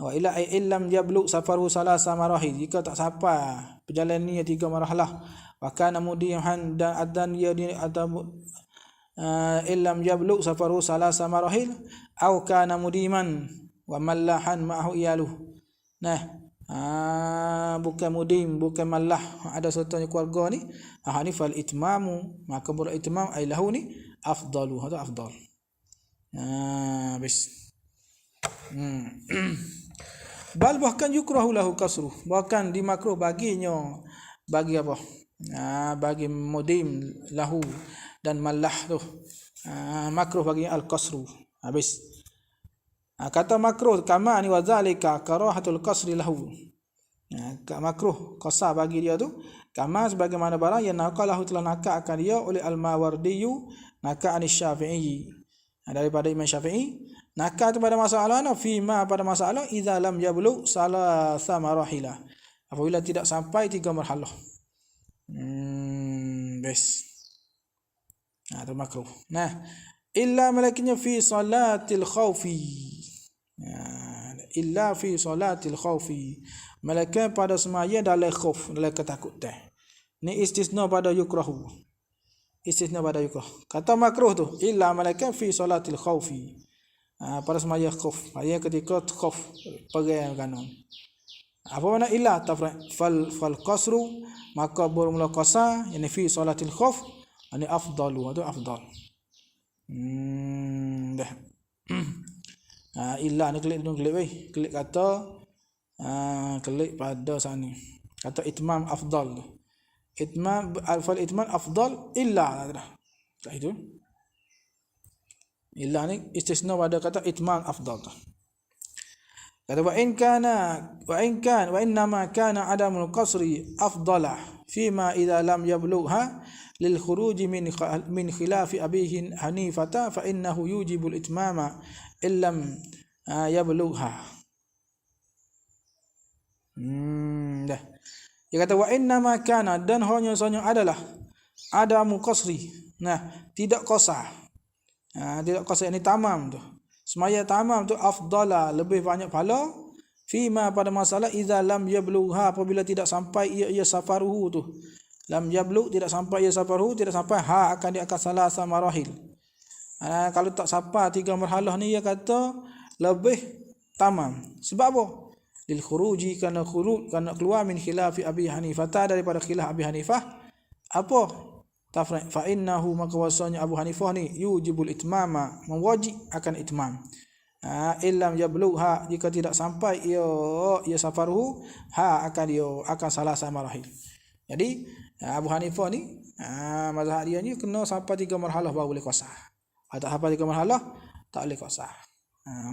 ay illam yablu safaru salasa marahil, jika tak sampai perjalanannya 3 marhalah, wa kana mudihan, dan ia ada illam yablu safaru salasa marahil au kana mudiman wa mallahan ma'ahu iyaluh. Bukan mudim, bukan mallah, ada sertanya keluarga ni. Ni fal itmamu, maka ber itmam ay lahu ni afdalu, hada afdal. Bis. Bal bahkan yukrahu lahu kasru, bahkan dimakruh baginya, bagi apa? Bagi mudim lahu dan mallah tu, makruh bagi al-kasru. Habis. Kata makruh kama ni wazalika karahatul kasri lahu. Makruh qasar bagi dia tu kama sebagaimana barang yang naqalahu telah naqal akan dia oleh al-Mawardiyu naqal an Syafi'i, daripada Imam Syafi'i. Nakal pada masalah fima, pada masalah idza lam yablu salasa marahila, apabila tidak sampai 3 marhalah. Bes. Itu makruh. Illa malakinya fi salatil khaufi. Illa fi salatil khaufi, malaikat pada semaya dalam khauf, dalam ketakutan. Ni istisna pada yukrahu. Kata makruh tu illa malaikat fi salatil khaufi, pada semaya khauf, ayat ketika khauf perang kanon. Apa makna illa tafra fal qasru, maka bermula qasar yani fi salatil khauf, ani afdalu, itu afdal. Dah. Illa ni klik kata klik pada sana, kata itmam afdal, itmam fal itmam afdal illa dah itu. Illa ni istisna pada kata itmam afdal. Kata wa innama kana adamul qasri afdala fima idza lam yablugha lil khuruj min khilafi abihi hanifata fa innahu yujibu al itmama illam yablugha. Dah. Dia kata wa innama kana, dan hanya adalah adamu qasri. Tidak qasar. Tidak qasar ini tamam tu. Semaya tamam tu afdala, lebih banyak pahala fima pada masalah idza lam yablugha, apabila tidak sampai ia safaruhu tu. Lam yablugh, tidak sampai ia safaruhu, tidak sampai akan dia akan salasa marahil. Kalau tak sampai 3 marhalah ni, dia kata lebih tamam. Sebab apa? Lil khuruji, karena keluar min khilafi Abi Hanifah, daripada khilaf Abi Hanifah. Apa? Tafra fa innahu, maka wasanya Abu Hanifah ni yujibul itmama, mewajib akan itmam. Illam yablugha, jika tidak sampai ia safaruhu, akan salasa marahil. Jadi Abu Hanifah ni mazhab dia ni kena sampai 3 marhalah baru boleh qasah. Atau sampai 3 marhalah tak boleh qasah.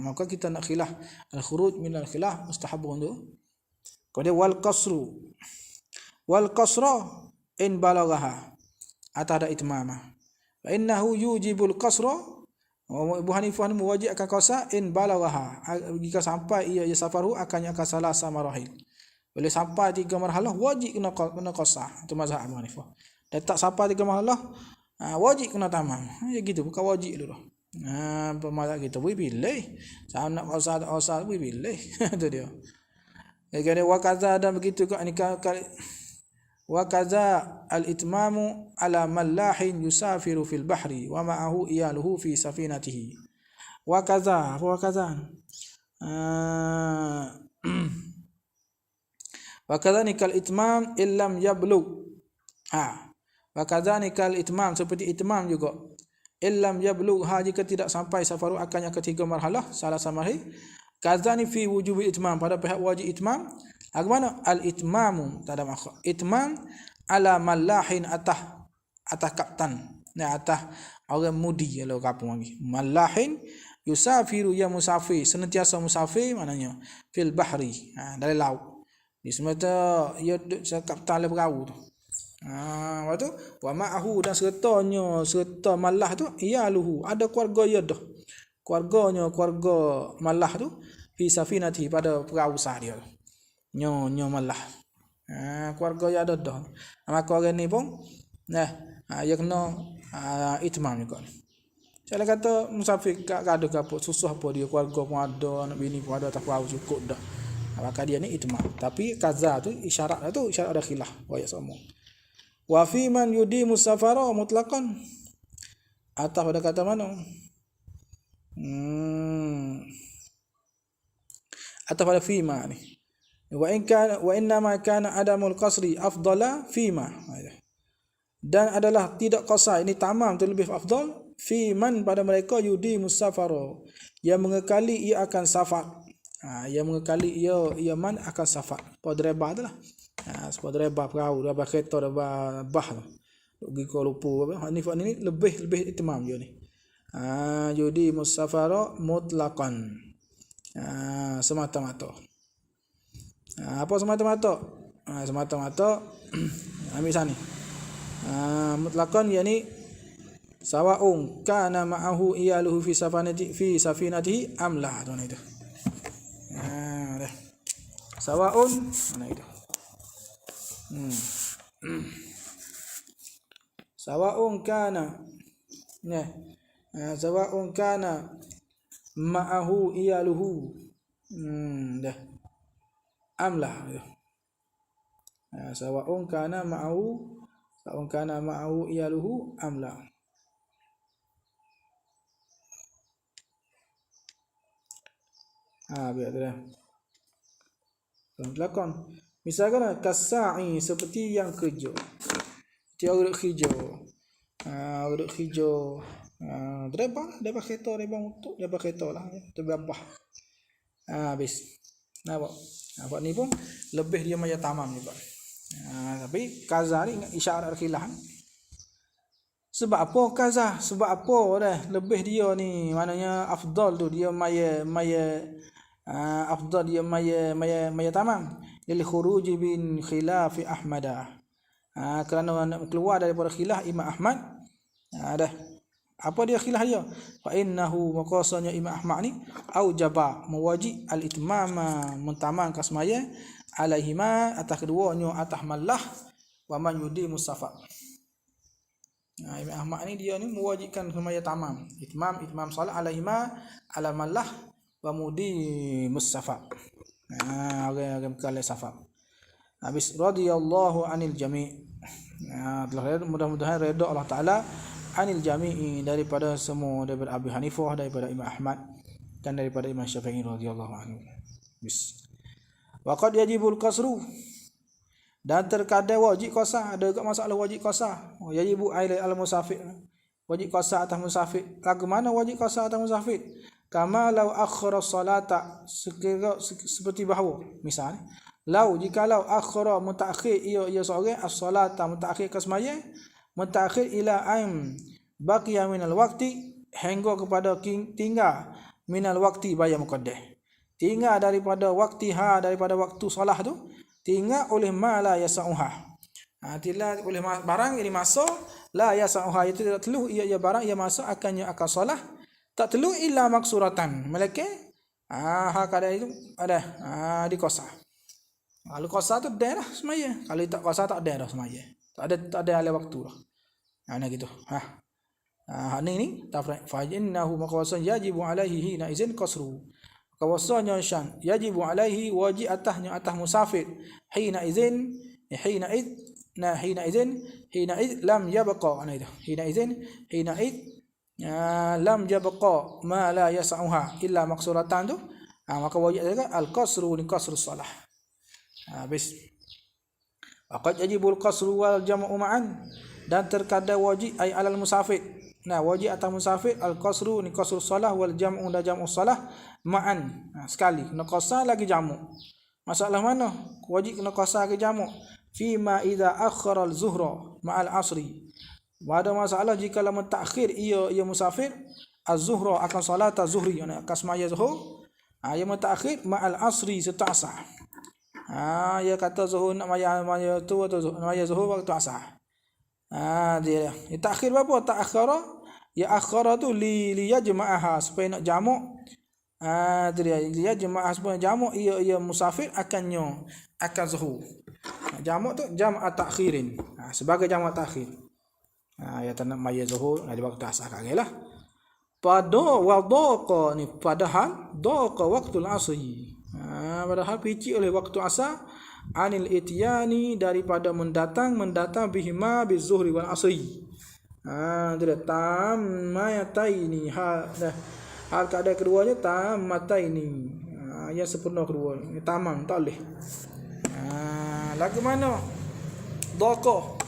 Maka kita nak khilaf al-khuruj min al-khilaf mustahabun tu. Kemudian wal qasra in balaghaha atau ada itmamah. Fa innahu yujibul qasra. Abu Hanifah ni mewajibkan qasar in balaghaha, jika sampai ia safaru akan salah sama marahil. Boleh sampai 3 marhalah wajib kena qasar. Itu mazhab Abu Hanifah. Dan tak sampai 3 marhalah wajib kena tamam. Ya gitu, bukan wajib dulu. Pemazhab kita boleh pilih. Sama nak qasar tak qasar boleh pilih. Itu dia. Jadi wa kaza dan begitu kau ni wa kaza al-itmamu ala mallahin yusafiru fil bahri wa ma'ahu iyaluhu fi safinatihi. Wa kaza wa kadzanikal itmam illam yablugh. Wa kadzanikal itmam, seperti itmam juga. Illam yablugh, jika tidak sampai safaru akan yang ketiga marhalah salah samahi. Kadzani fi wujubil itmam, pada pihak wajib itmam. Bagaimana? Al-itmamu tak ada maksud. Itmam ala mallahin atah kaptan. Atah orang mudi kalau kampung lagi. Mallahin yusafiru, ya musafir, senantiasa musafir, maknanya fil bahri, dari laut. Di semata ia kaptan le perahu tu. Lepas tu wa ma'ahu, dan serta mallah tu iyaluhu, ada keluarga ia dah. Keluarga mallah tu fi safinati, pada perahu sah dia. Nyo mallah. Keluarga ia ada dah. Maka orang ni pun dia kena itmam juga. Saya kata musafir kat ada ke apa, susah apa dia, keluarga pun ada, anak bini pun ada, tak perahu cukup dah. Maka dia ni itmam. Tapi kaza tu isyarat ada khilaf wajib semua. Wa fi man yudimu safara mutlaqan, atau pada kata mana? Atau pada fima ni. Wa inna ma kana adamul qasri afdala fima. Dan adalah tidak qasar ini tamam tu lebih afdal fi man, pada mereka yudimu safara, yang mengekali ia akan safar. Yang mengekali ia man akan safar. Podreba tu lah. Podreba perahu, dah kereta, dah bah tu. Pergi Kuala Lumpur apa. Hanifah ni lebih itmam dia ni. Yudi musafara mutlaqan. Semata-mata. Apa semata-mata? Semata-mata ambil sana. Mutlaqan yakni sawa'un kana ma'ahu iyaluhu fi safinatihi amla, tu itu. Dah. Sawa'un mana itu? Sawa'un kana sawa'un kana ma'ahu iyaluhu dah amlah. Sawa'un kana ma'ahu iyaluhu amlah. Biar tu dah. Belakang. Misalkan kasa'i, seperti yang kerja. Dia urut hijau. Urut hijau. Driver kereta, driver kereta lah. Terbabah. Habis. Nampak ni pun lebih dia macam tamam juga. Tapi kaza ni isyarat khilaf. Sebab apa kaza? Sebab apa dah lebih dia ni, maknanya afdal tu dia afdal dia maya tamam lil khuruj bin khilaf Ahmad. Kerana nak keluar daripada khilaf Imam Ahmad. Dah. Apa dia khilaf dia? Fa innahu, maqasanya Imam Ahmad ni aujaba, mewajib al-itmama, mentamamkan semaya alaihima, atas keduanya, atas mallah wa man yudi musafa. Imam Ahmad ni dia ni mewajibkan semaya tamam, itmam salat alaihima ala mallah wa mudi musafa. Orang kala safa. Habis radhiyallahu anil jami'. Mudah-mudahan redha Allah Taala anil jami'i, daripada semua, daripada Abu Hanifah, daripada Imam Ahmad, dan daripada Imam Syafi'i radhiyallahu anhu. Wa qad yajibul qasru, dan terkadang wajib qasar. Ada juga masalah wajib qasar. Yajibu al musafir, wajib qasar atas musafir. Lagu mana wajib qasar atas musafir? Kama law akhara salata, seperti bahawa misalnya lau jikalau akhara mutakhir ia seorang as-salata mutakhir ke sembahyang mutakhir ila aim baqiya minal waqti hingga kepada tinggal minal waqti bayar muqaddah tinggal daripada daripada waktu solah tu tinggal oleh ma la yasauha tidak oleh barang ini masuk la yasauha itu tidak teluh ia barang ia masuk akannya akan solah tak teluh illa maksuratan malaikat kada itu ada di kosa. Kalau kosa tu ada dah semaya. Kalau tak kosa tak ada dah semaya. Tak ada ala waktu lah. Nah gitu. Ni tafriq fa innahu maqawasan yajibu alaihi hina izin qasru. Kawasannya syan yajibu alaihi wajib atahnya atah musafir hina izin lam yabqa itu. Hina lam yabqa ma la yas'uha illa maksuratan tu maka wajib juga al-qasru ni qasru salah. Habis waqad yajibul qasru wal jam'u ma'an dan terkadang wajib ay alal musafir. Wajib atas musafir al-qasru ni qasru salah wal jam'u dan jam'u salah ma'an. Sekali kena qasar lagi jamu. Masalah mana? Wajib kena qasar ke jamu. Fi ma idza akhara al-zuhra ma'al asri. Pada masalah jika lama takhir ia musafir az-zuhra akan salat az-zuhri akan semaya zuhur ia mutakhir ma'al asri serta asar. Dia kata zuhur nak maya tu atau maya zuhur waktu asar. Dia takhir apa? Ta'akhara ya akhara tu li yajma'aha supaya nak jamak. Dia jemaah supaya jamak ia musafir akan zuhur. Jamak tu jam'at takhirin. Sebagai jamak takhir. Ya tak nak maya zuhur di waktu asar kagelah. Padahal daqa waktul asri. Padahal pici oleh waktu asar anil ityani daripada mendatang bihima bizuhri wal asri. Dia tamayataini hal keadaan keduanya tammataini. Yang sempurna kedua. Tamam tak boleh. Lagu mana? Daqa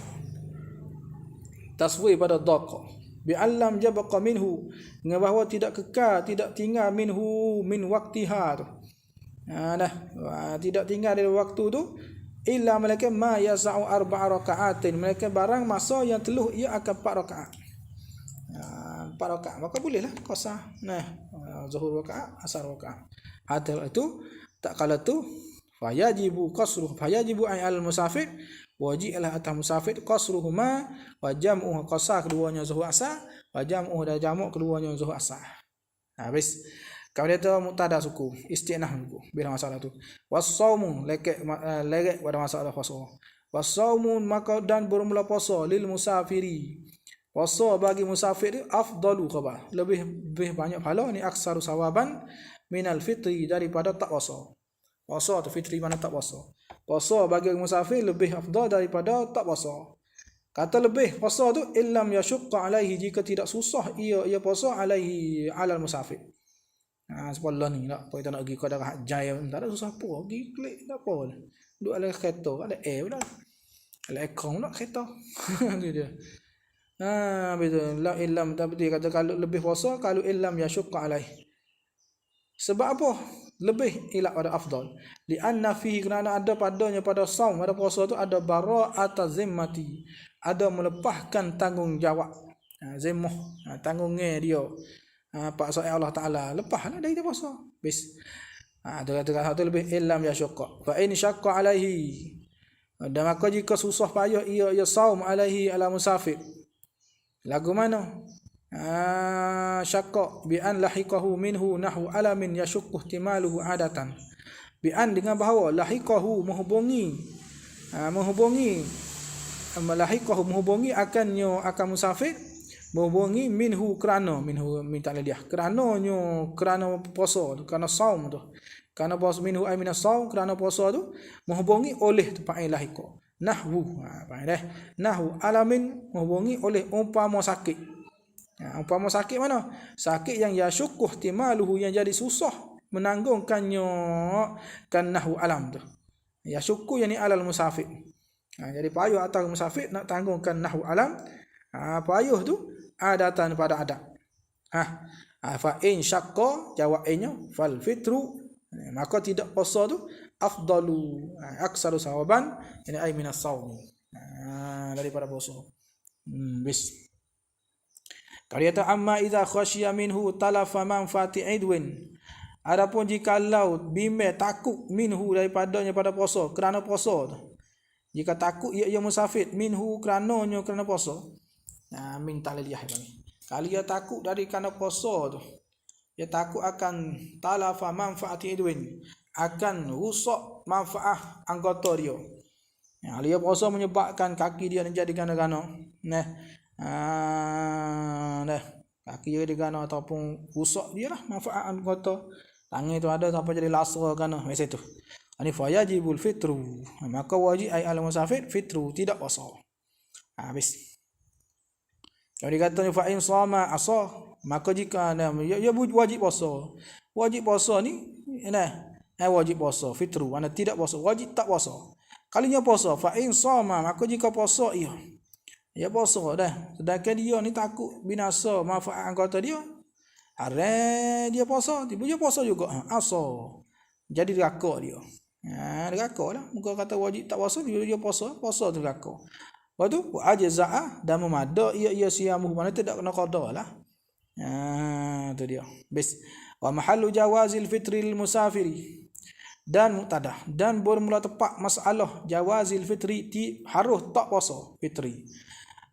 taswir pada daqa bi allam jabqa minhu dengan bahawa tidak kekal tidak tinggal minhu min waqtiha tu tidak tinggal dari waktu tu illa malaikat ma yasau 4 rakaatin malaikat barang masa yang teluh ia akan 4 rakaat 4 rakaat maka bolehlah qasar zuhur rakaat asar rakaat atau itu tak kala tu fayajibu al musafir wajiblah atas musafir qasruhuma wa jam'uhu qasar keduanya zuhur asar wa jam'uhu dan jamak keduanya zuhur asar. Habis kemudian tu mubtada suku istinah suku bila masalah tu was-saumu lekek pada masalah puasa was-saumu maka dan bermula puasa lil musafiri puasa bagi musafir afdalu khabar lebih banyak pahala ni aksaru sawaban minal fitri daripada tak puasa. Puasa tu fitri mana tak puasa. Puasa bagi musafir lebih afdal daripada tak puasa. Kata lebih puasa tu illam yashqa alaihi jika tidak susah ia puasa alaihi alal musafir. Sebelah ni tak apa kita nak pergi ke daerah Jaya tak ada susah apa pergi klik tak apa. Duduk ala kereta ada air pula. Ala aircon pula kereta. Tu dia. Betul. La illam tapi dia kata kalau lebih puasa kalau illam yashqa alaihi. Sebab apa? Lebih ila pada afdal. Li anna fihi kerana ada padanya pada saum pada puasa tu ada bara'at zimmati. Ada melepaskan tanggungjawab. Zimmah, tanggungnya dia. Pak Sa'id Allah Taala lepaslah dari dia puasa. Bis. Kata lebih illam yashqa. Fa in syaqqa alaihi. Dan maka jika susah payah ia saum alaihi ala musafir. Lagu mana? Syaqqa bi an lahiqahu minhu nahu alamin yashukku ihtimaluhu adatan bi an dengan bahawa lahiqahu menghubungi akannya akan musafir menghubungi minhu minta dia kerana puasa kerana saum tu kerana puasa minhu ay minas saum kerana puasa tu menghubungi oleh tempat lahiqa nahwu nahwu alamin menghubungi oleh umpama sakit. Umpama sakit mana? Sakit yang yasyukku ihtimaluhu yang jadi susah menanggungkannya kan nahwu alam tu. Yasyukku yani alal musafir. Jadi payuh atas musafir nak tanggungkan nahwu alam. Payuh tu adatan pada adat. Fa in syaqqa jawabnya fal fitru maka tidak puasa tu afdalu aksaru sawaban ini ay minas saum. Daripada puasa. Bis. Kalau kata amma idza khasyiya minhu talafa manfaati idwin. Adapun jikalau bimbang takut minhu daripadanya pada puasa kerana puasa tu. Jika takut ia musafir minhu kerana puasa. Min taliliyah kami. Kalau ia takut dari kerana puasa tu, ia takut akan talafa manfaati idwin, akan rusak manfaat anggota dia. Kalau ia puasa menyebabkan kaki dia menjadi gana-gana. Kaki dia digana ataupun rusak dia lah manfaat anggota. Tangan itu ada sampai jadi lasra gana macam itu. Ani fa yajibul fitru. Maka wajib ai al musafir fitru, tidak puasa. Habis. Kalau dikatakan fa in shama asa, maka jika dia wajib puasa. Wajib puasa ni wajib puasa fitru, mana tidak puasa, wajib tak puasa. Kalinya puasa fa in shama, maka jika puasa ia puasa dah. Sedangkan dia ni takut binasa manfaat anggota dia. Hari dia puasa, tiba dia puasa juga. Asa. Jadi rakak dia. Rakak lah. Muka kata wajib tak puasa, dia puasa tu rakak. Lepas tu ajza'ah dan memada ia siamu, mana tidak kena qada lah. Tu dia. Bis. Wa mahallu jawazil fitril musafiri. Dan muqtadah, dan bermula tepat masalah jawazil fitri harus tak puasa fitri.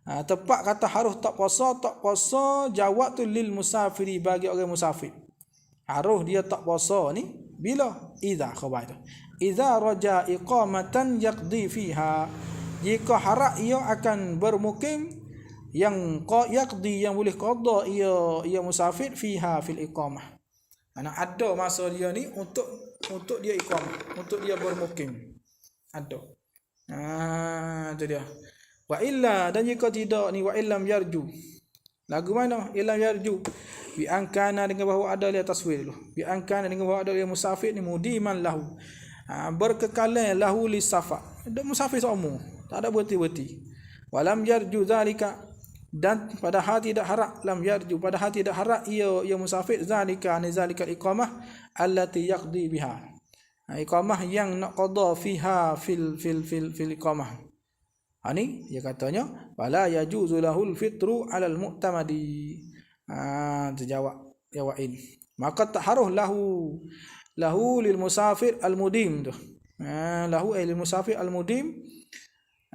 Tepat kata harus tak puasa jawab tu lil musafiri, bagi orang musafir. Harus dia tak puasa ni bila idza khabar tu. Idza raja iqamatan yaqdi fiha. Jika harap ia akan bermukim yang yaqdi, yang boleh qada ia musafir fiha fil iqamah. Ada masa dia ni untuk dia iqamah, untuk dia bermukim. Ada. Tu dia. Wa illa, dan jika tidak ni wa illam yarju. Lagu mana? Illam yarju. Bi angkana, dengan bahawa ada dia taswir dulu. Bi angkana, dengan bahawa ada dia musafir ni mudiman lahu. Berkekalan lahu li safa. Ada musafir seumur, tak ada berhenti-berhenti. Wa lam yarju zalika, dan padahal tidak harap, lam yarju, padahal tidak harap ia musafir zalika an zalika iqamah allati yaqdi biha. Iqamah yang nak qada fiha fil iqamah. Ani dia katanya wala yajuzu lahul fitru alal mu'tamadi. Terjawab jawain. Maka tak harus lahu lil musafir al mudim tu. Lahu lil musafir al mudim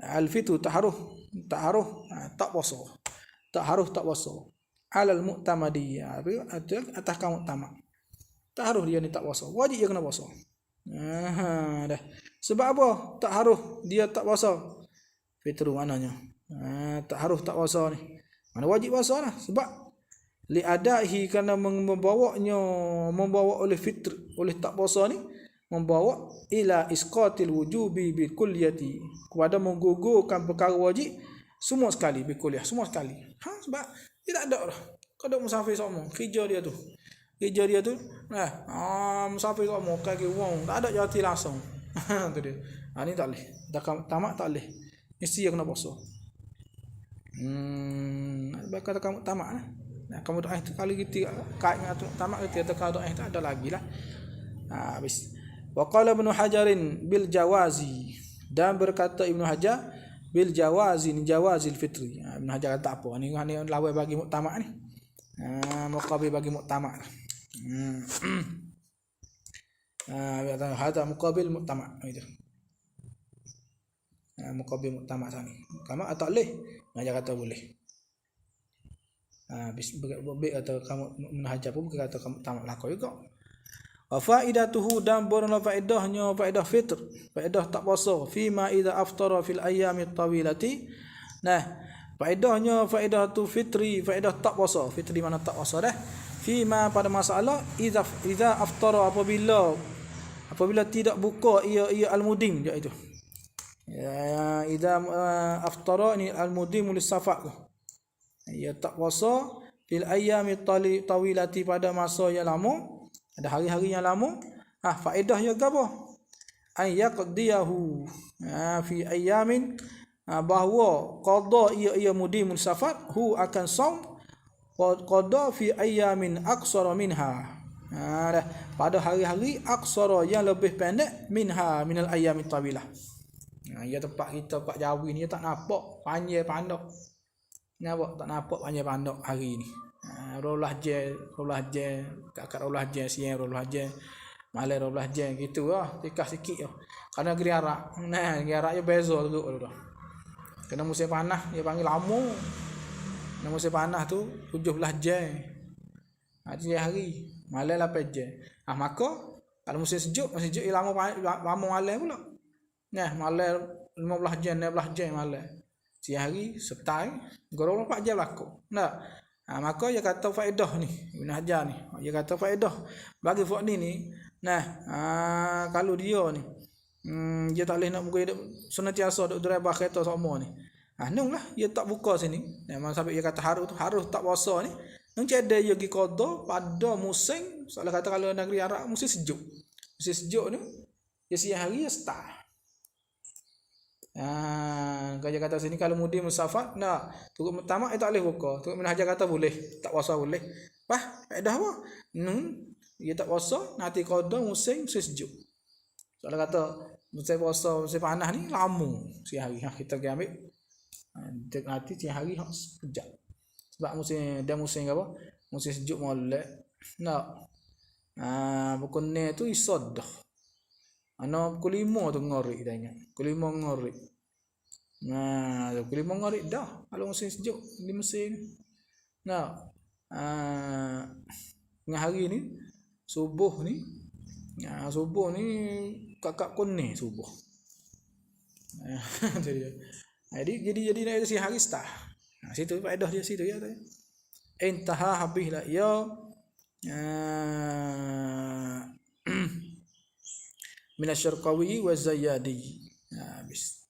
al fitru tak harus tak puasa. Tak harus tak puasa. Alal mu'tamadi, atas kamu tamak. Tak harus dia ni tak puasa. Wajib dia kena puasa. Dah. Sebab apa tak harus dia tak puasa? Fitru maknanya. Tak harus tak puasa ni. Mana wajib puasa lah. Sebab li'adaihi, kerana membawa oleh fitr, oleh tak puasa ni, membawa ila isqatil wujubi bil kulliyati, kepada menggugurkan perkara wajib semua sekali, bil kulliyah, semua sekali. Sebab dia tak ada dah. Kada musafir semua. Kerja dia tu. Musafir semua kaki wong, tak ada jati langsung. Tu dia. Ni tak boleh. Tamak tak boleh. Mesti dia kena puasa. Bakal kamu tamak lah. Kamu doa itu kali kita kait dengan tamak kita, atau doa itu ada lagi lah. Habis. Wa qala Ibnu Hajarin bil jawazi, dan berkata Ibnu Hajar bil jawazi, jawazil fitri. Ibnu Hajar kata apa? Ni lawan bagi muktamak ni. Muqabil bagi muktamak. Hada muqabil muktamak itu. Muqabil muktamak sana. Kamu tak boleh, Hajar kata boleh. Baik atau kamu menhajar pun kata kamu tamak lakau juga. Wa faidatuhu, dan berna faedahnya faedah fitr, faedah tak puasa, fima idza aftara fil ayyami tawilati. Faedahnya faedah tu fitri, faedah tak puasa. Fitri mana tak puasa dah. Fima pada masalah idza aftara, apabila tidak buka ia al-mudim dia itu. Idza aftara ni al-mudim lis safar. Ia tak puasa fil ayyami tawilati, pada masa yang lama, ada hari-hari yang lama. Faedahnya apa? Ay yaqdiyahu fi ayyamin, bahawa qada ia mudim safar, hu akan saum qada fi ayyamin aqsara minha. Dah. Pada hari-hari aqsara yang lebih pendek minal ayyamit tawilah. Ya tempat kita tempat Jawi ni tak nampak panjang pandok. Nampak tak nampak panjang pandok hari ni. Rolah je kat rolah je siang rolah je malam rolah je gitu lah tikas sikit lah. Karena negeri Arab. Nah, negeri Arab je beza teruk dah. Kena musim panas dia panggil lama. Kena musim panas tu 17 jam. 3 hari. Malam 8 jam. Maka kalau musim sejuk lama malam pula. Nah, malam 15 jam, 16 jam malam. Siang hari setai, gorong 4 jam berlaku. Nah, maka dia kata faedah ni, Ibn Hajar ni. Dia kata faedah bagi fak ni. Nah, kalau dia ni dia tak boleh nak muka hidup senantiasa duk drive kereta sama ni. Nunglah dia tak buka sini. Memang sampai dia kata harus tak puasa ni. Nung cedek dia pergi qada pada musim, soalnya kata kalau negeri Arab musim sejuk. Musim sejuk ni dia siang hari dia start. Kalau kata sini kalau mudi musafar nak turut mutamak tak boleh buka. Turut Ibn Hajar kata boleh, tak puasa boleh. Faedah apa? Dia tak puasa nanti qada musim sejuk. Soalnya kata musim puasa musim panas ni lama siang hari. Kita pergi ambil nanti siang hari sekejap. Sebab musim apa? Musim sejuk molek. Nak pukul ni tu isod dah. Pukul 5 tu ngorek tanya. Pukul 5 ngorek. Pukul 5 ngorek dah. Kalau musim sejuk di musim. Tengah hari ni subuh ni kakak kuning subuh. Jadi nak si hari start. Situ faedah dia situ ya tanya. Intaha habislah ya min asy-Syarqawi wa Zayyadi. Habis.